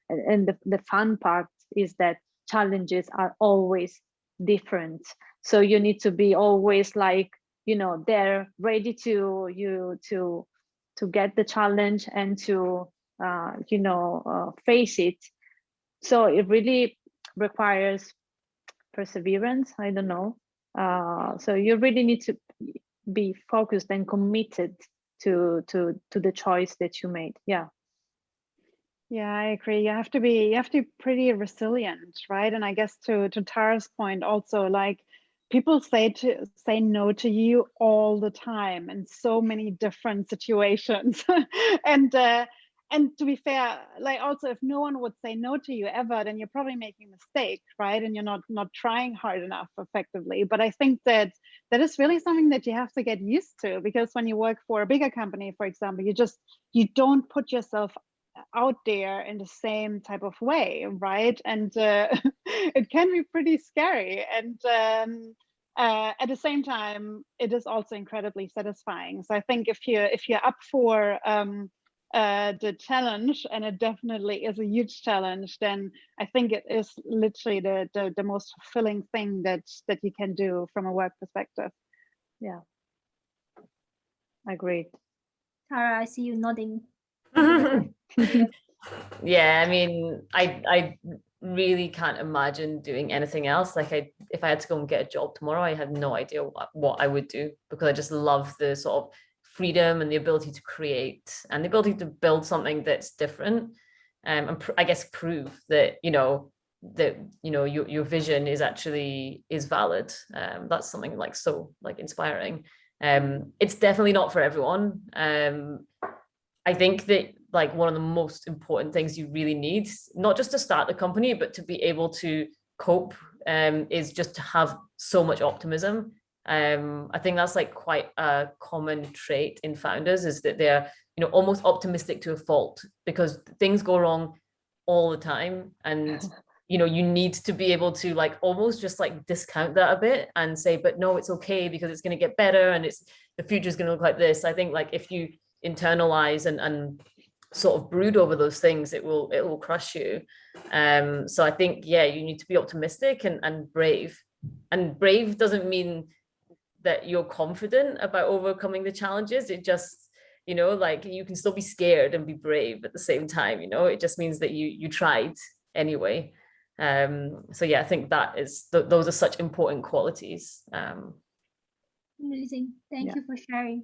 the fun part is that challenges are always different. So you need to be always like, you know, they're ready to get the challenge and to you know, face it. So it really requires perseverance. I don't know. So you really need to be focused and committed to the choice that you made. Yeah. Yeah, I agree. You have to be pretty resilient, right? And I guess to Tara's point also, like people say no to you all the time in so many different situations. And to be fair, like also if no one would say no to you ever, then you're probably making a mistake, right? And you're not trying hard enough effectively. But I think that is really something that you have to get used to, because when you work for a bigger company, for example, you don't put yourself out there in the same type of way, right? And it can be pretty scary. And at the same time, it is also incredibly satisfying. So I think if you're up for the challenge, and it definitely is a huge challenge, then I think it is literally the most fulfilling thing that you can do from a work perspective. Yeah, agreed. Tara, I see you nodding. Yeah, I mean, I really can't imagine doing anything else. Like if I had to go and get a job tomorrow, I have no idea what I would do, because I just love the sort of freedom and the ability to create and the ability to build something that's different, and I guess prove that your vision is valid. That's something like so like inspiring. It's definitely not for everyone. I think that like one of the most important things you really need, not just to start the company, but to be able to cope, is just to have so much optimism. I think that's like quite a common trait in founders, is that they're, almost optimistic to a fault, because things go wrong all the time. And, you need to be able to like almost just like discount that a bit and say, but no, it's okay, because it's going to get better and the future is going to look like this. I think like if you internalize and sort of brood over those things, it will crush you. So I think, yeah, you need to be optimistic and brave. And brave doesn't mean that you're confident about overcoming the challenges. It just, you know, like you can still be scared and be brave at the same time, you know, it just means that you tried anyway. So yeah, I think that is those are such important qualities. Amazing. Thank Yeah. you for sharing.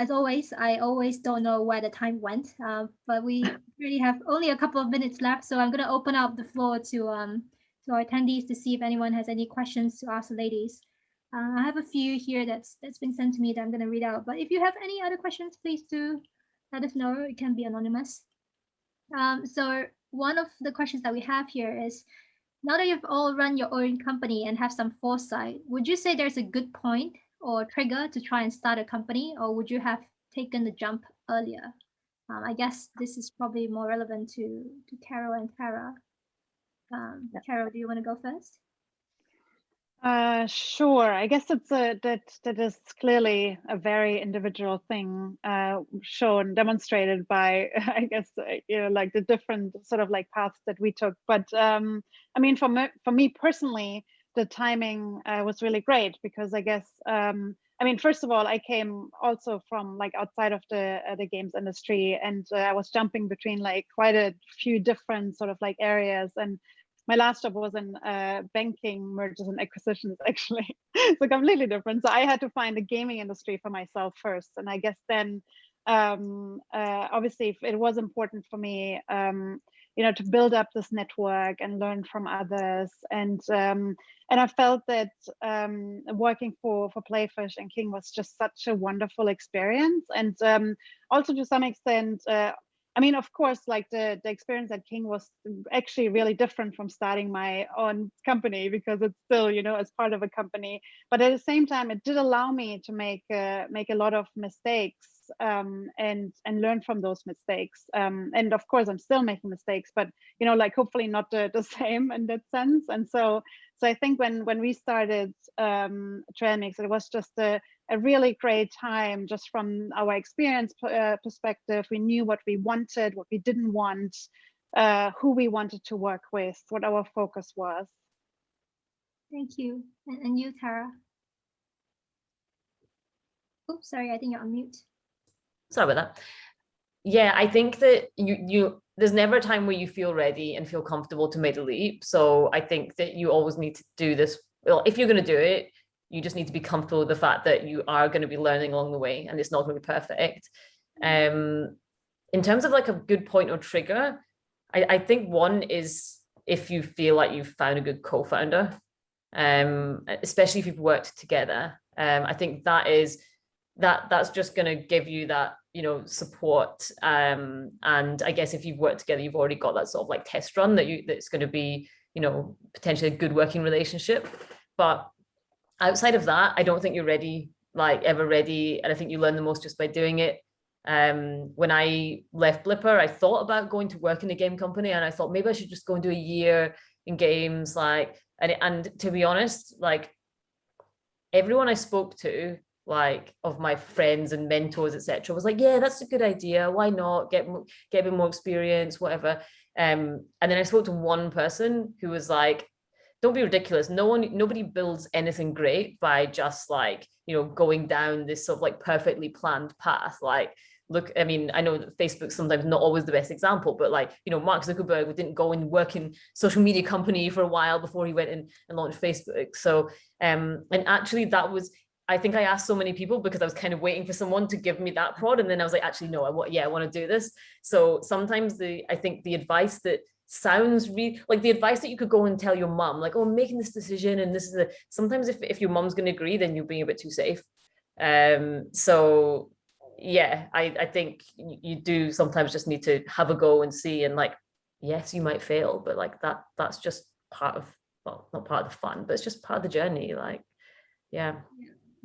As always, I always don't know where the time went, but we really have only a couple of minutes left, so I'm going to open up the floor to our attendees to see if anyone has any questions to ask the ladies. I have a few here that's been sent to me that I'm going to read out, but if you have any other questions, please do let us know. It can be anonymous. So one of the questions that we have here is, now that you've all run your own company and have some foresight, would you say there's a good point or trigger to try and start a company, or would you have taken the jump earlier? I guess this is probably more relevant to Carol and Tara. Carol, do you want to go first? Sure. I guess it's that is clearly a very individual thing, demonstrated by, I guess, you know, like the different sort of like paths that we took. But I mean, for me personally, the timing was really great, because I guess, I mean, first of all, I came also from like outside of the games industry, and I was jumping between like quite a few different sort of like areas. And my last job was in banking, mergers and acquisitions, actually. So completely different. So I had to find the gaming industry for myself first. And I guess then, obviously, it was important for me, you know, to build up this network and learn from others. And I felt that working for Playfish and King was just such a wonderful experience. And also to some extent, I mean, of course, like the experience at King was actually really different from starting my own company, because it's still, you know, as part of a company. But at the same time, it did allow me to make a lot of mistakes, and learn from those mistakes. And of course, I'm still making mistakes, but, you know, like hopefully not the same in that sense. And so I think when we started Trailmix, it was just a really great time, just from our experience perspective. We knew what we wanted, what we didn't want, who we wanted to work with, what our focus was. Thank you. And you, Tara? Oops, sorry, I think you're on mute. Sorry about that. Yeah, I think that you there's never a time where you feel ready and feel comfortable to make the leap. So I think that you always need to do this. Well, if you're going to do it, you just need to be comfortable with the fact that you are going to be learning along the way, and it's not going to be perfect. In terms of like a good point or trigger, I think one is if you feel like you've found a good co-founder, especially if you've worked together. I think that's just going to give you that, you know, support. And I guess if you've worked together, you've already got that sort of like test run that's going to be, you know, potentially a good working relationship. But outside of that, I don't think you're ready, like ever ready. And I think you learn the most just by doing it. When I left Blipper, I thought about going to work in a game company, and I thought maybe I should just go and do a year in games. Like, and to be honest, like everyone I spoke to, like of my friends and mentors, etc., was like, yeah, that's a good idea. Why not get a bit more experience, whatever. And then I spoke to one person who was like, don't be ridiculous. Nobody builds anything great by just like, you know, going down this sort of like perfectly planned path. Like, look, I mean, I know that Facebook's sometimes not always the best example, but like, you know, Mark Zuckerberg didn't go and work in social media company for a while before he went in and launched Facebook. So, and actually that was, I think I asked so many people because I was kind of waiting for someone to give me that prod. And then I was like, actually, no, I want to do this. So sometimes I think the advice that sounds really like the advice that you could go and tell your mom, like, oh, I'm making this decision, and this is sometimes if your mom's going to agree, then you're being a bit too safe. So yeah, I think you do sometimes just need to have a go and see, and like, yes, you might fail, but like that's just part of, well, not part of the fun, but it's just part of the journey. Like, yeah.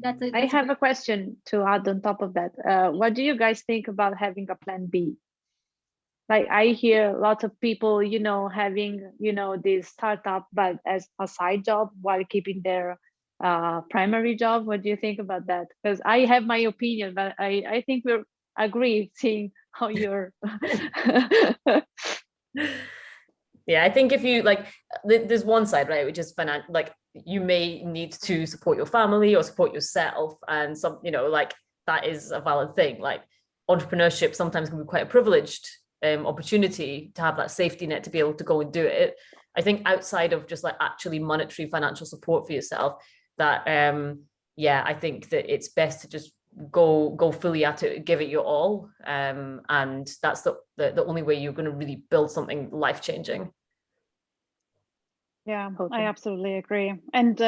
I have a question to add on top of that. What do you guys think about having a plan B? Like, I hear lots of people, you know, having, you know, this startup, but as a side job while keeping their primary job. What do you think about that? Because I have my opinion, but I think we'll agree seeing how you're. Yeah, I think if you like, there's one side, right, which is financial. Like, you may need to support your family or support yourself, and some, you know, like that is a valid thing. Like, entrepreneurship sometimes can be quite a privileged opportunity to have that safety net to be able to go and do it. I think outside of just like actually monetary financial support for yourself, that I think that it's best to just go fully at it, give it your all, and that's the only way you're going to really build something life-changing. Yeah, Okay. I absolutely agree. And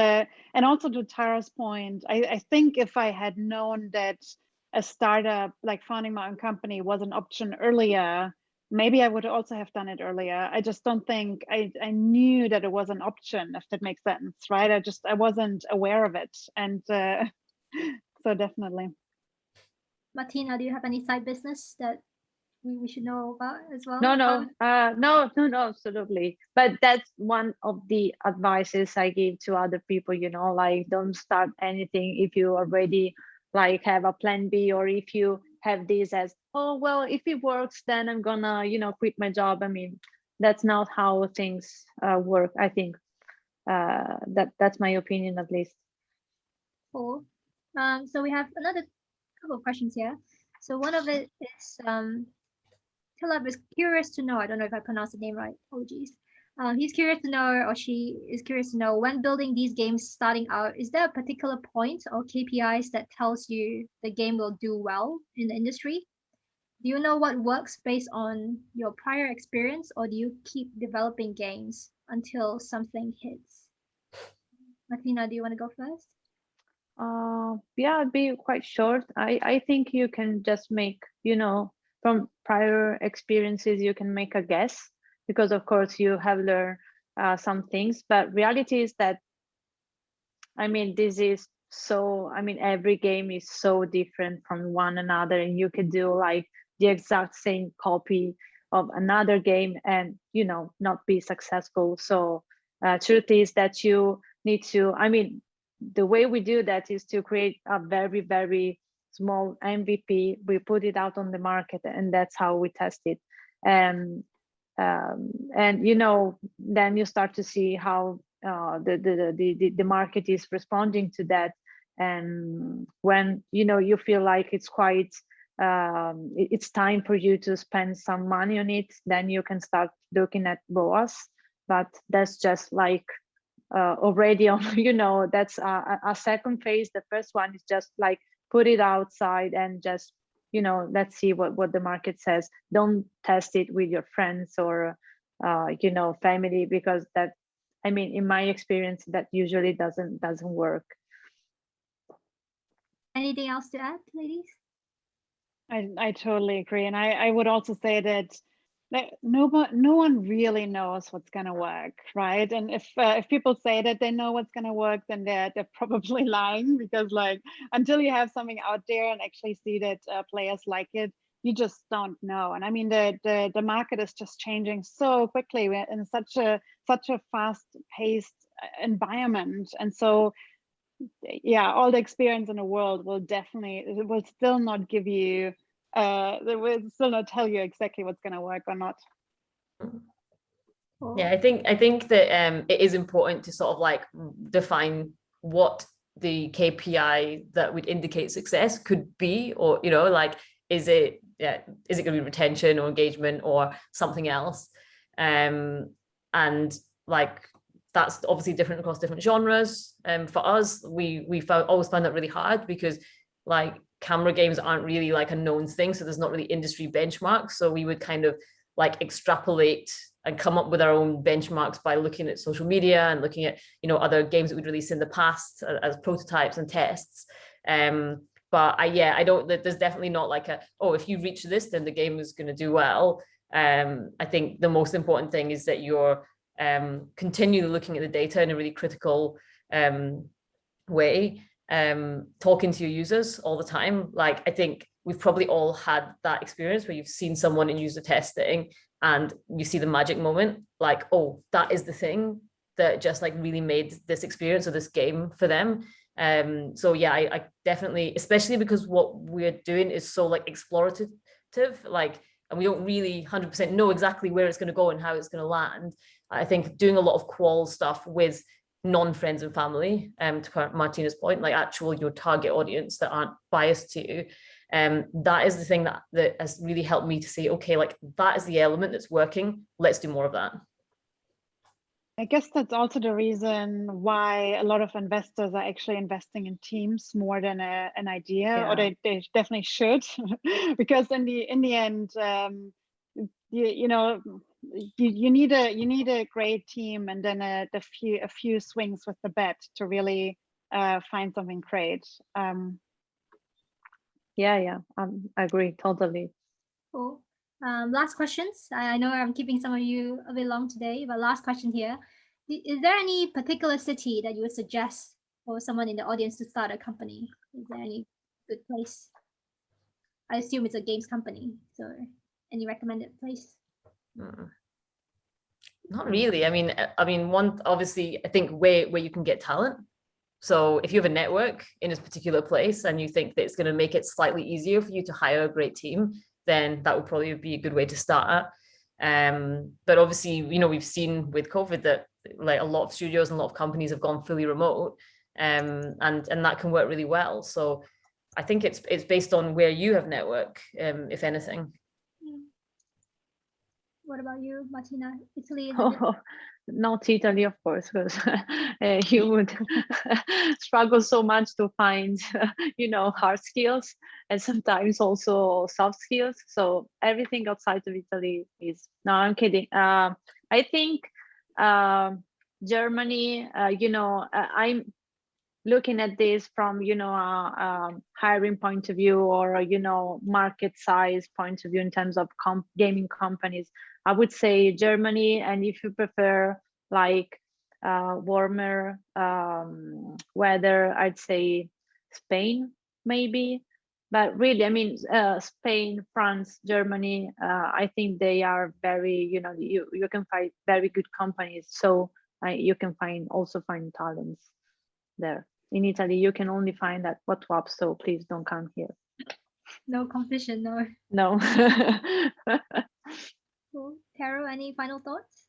also to Tara's point, I think if I had known that a startup, like founding my own company, was an option earlier, maybe I would also have done it earlier. I just don't think I knew that it was an option, if that makes sense, right? I wasn't aware of it. And so definitely. Martina, do you have any side business that we should know about as well? No, absolutely. But that's one of the advices I give to other people, like don't start anything if you already like have a plan B, or if you have this as, oh, well, if it works, then I'm gonna, quit my job. I mean, that's not how things work. I think that's my opinion, at least. Cool. So we have another couple of questions here. So one of it is Caleb is curious to know, I don't know if I pronounced the name right, apologies. He's curious to know, or she is curious to know, when building these games starting out, is there a particular point or KPIs that tells you the game will do well in the industry? Do you know what works based on your prior experience, or do you keep developing games until something hits? Martina, do you want to go first? Yeah, I'd be quite short. I think you can just make, from prior experiences, you can make a guess, because of course you have learned some things, but reality is that, I mean, every game is so different from one another, and you can do like the exact same copy of another game and, not be successful. So truth is that you need to, the way we do that is to create a very, very small MVP. We put it out on the market, and that's how we test it. And then you start to see how the market is responding to that. And when you feel like it's quite it's time for you to spend some money on it, then you can start looking at ROAS. But that's just like already on, that's a second phase. The first one is just like put it outside and just, let's see what the market says. Don't test it with your friends or family, because that, in my experience, that usually doesn't work. Anything else to add, ladies? I totally agree. And I would also say that no one really knows what's going to work, right? And if people say that they know what's going to work, then they're probably lying, because like until you have something out there and actually see that players like it, you just don't know. And I mean, the market is just changing so quickly. We're in such a fast-paced environment, and so yeah, all the experience in the world will still not give you they will still not tell you exactly what's going to work or not. Cool. Yeah, I think that it is important to sort of like define what the KPI that would indicate success could be, or like is it going to be retention or engagement or something else, and like that's obviously different across different genres. For us, we always found that really hard, because like camera games aren't really like a known thing, so there's not really industry benchmarks. So we would kind of like extrapolate and come up with our own benchmarks by looking at social media and looking at other games that we'd released in the past as prototypes and tests. But I don't, there's definitely not like if you reach this, then the game is going to do well. I think the most important thing is that you're continually looking at the data in a really critical way, talking to your users all the time. Like, I think we've probably all had that experience where you've seen someone in user testing and you see the magic moment, like, oh, that is the thing that just like really made this experience or this game for them. So yeah, I definitely, especially because what we're doing is so like explorative, like, and we don't really 100% know exactly where it's going to go and how it's going to land. I think doing a lot of qual stuff with non-friends and family, to Martina's point, like actual your target audience that aren't biased to you, That is the thing that has really helped me to say, okay, like that is the element that's working. Let's do more of that. I guess that's also the reason why a lot of investors are actually investing in teams more than an idea, or they definitely should, because in the end, you need a great team, and then a few swings with the bat to really find something great. I agree totally. Cool. Last questions. I know I'm keeping some of you a bit long today, but last question here. Is there any particular city that you would suggest for someone in the audience to start a company? Is there any good place? I assume it's a games company. So any recommended place? Not really. I mean, one, obviously, I think where you can get talent. So if you have a network in a particular place and you think that it's going to make it slightly easier for you to hire a great team, then that would probably be a good way to start. But obviously, we've seen with COVID that like a lot of studios and a lot of companies have gone fully remote, and that can work really well. So I think it's based on where you have network, if anything. What about you, Martina? Italy? Not Italy, of course, because you would struggle so much to find, hard skills and sometimes also soft skills. So everything outside of Italy is, no, I'm kidding. I think Germany, I'm looking at this from, hiring point of view, or, market size point of view in terms of gaming companies. I would say Germany, and if you prefer like warmer weather, I'd say Spain maybe. But really, I mean, Spain, France, Germany, I think they are very, you can find very good companies. So you can also find talents there. In Italy, you can only find at Whatwapp, so please don't come here. No competition, no. No. Cool. Carol, any final thoughts?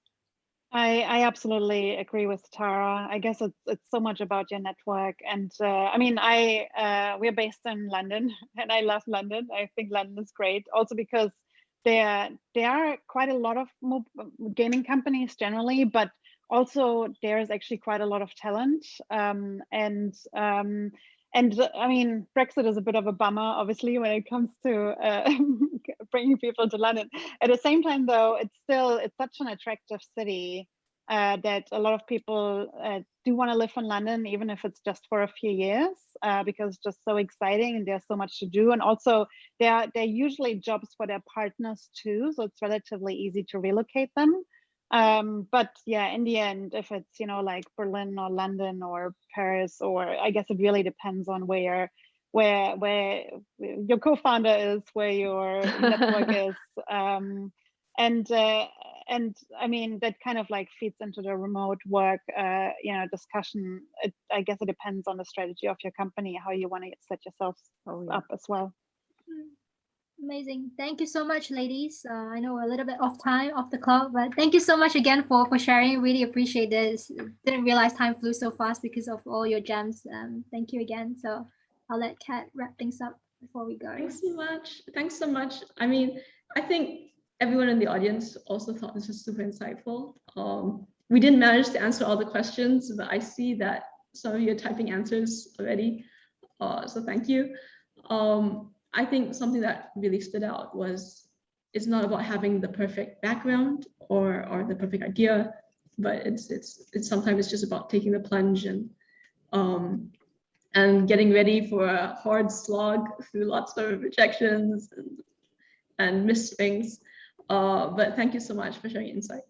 I absolutely agree with Tara. I guess it's so much about your network, and I mean, we're based in London, and I love London. I think London is great, also because there are quite a lot of gaming companies generally, but also there's actually quite a lot of talent, and I mean, Brexit is a bit of a bummer, obviously, when it comes to bringing people to London. At the same time, though, it's such an attractive city that a lot of people do want to live in London, even if it's just for a few years, because it's just so exciting and there's so much to do. And also, they're usually jobs for their partners too, so it's relatively easy to relocate them. But yeah, in the end, if it's, like Berlin or London or Paris, or I guess it really depends on where your co-founder is, where your network is. And I mean, that kind of like feeds into the remote work, discussion. I guess it depends on the strategy of your company, how you want to set yourselves up as well. Amazing. Thank you so much, ladies. I know we're a little bit off the clock, but thank you so much again for sharing. Really appreciate this. Didn't realize time flew so fast because of all your gems. Thank you again. So I'll let Kat wrap things up before we go. Thanks so much. I mean, I think everyone in the audience also thought this was super insightful. We didn't manage to answer all the questions, but I see that some of you are typing answers already. So thank you. I think something that really stood out was it's not about having the perfect background or the perfect idea, but it's sometimes it's just about taking the plunge and getting ready for a hard slog through lots of rejections and missed swings. But thank you so much for sharing your insight.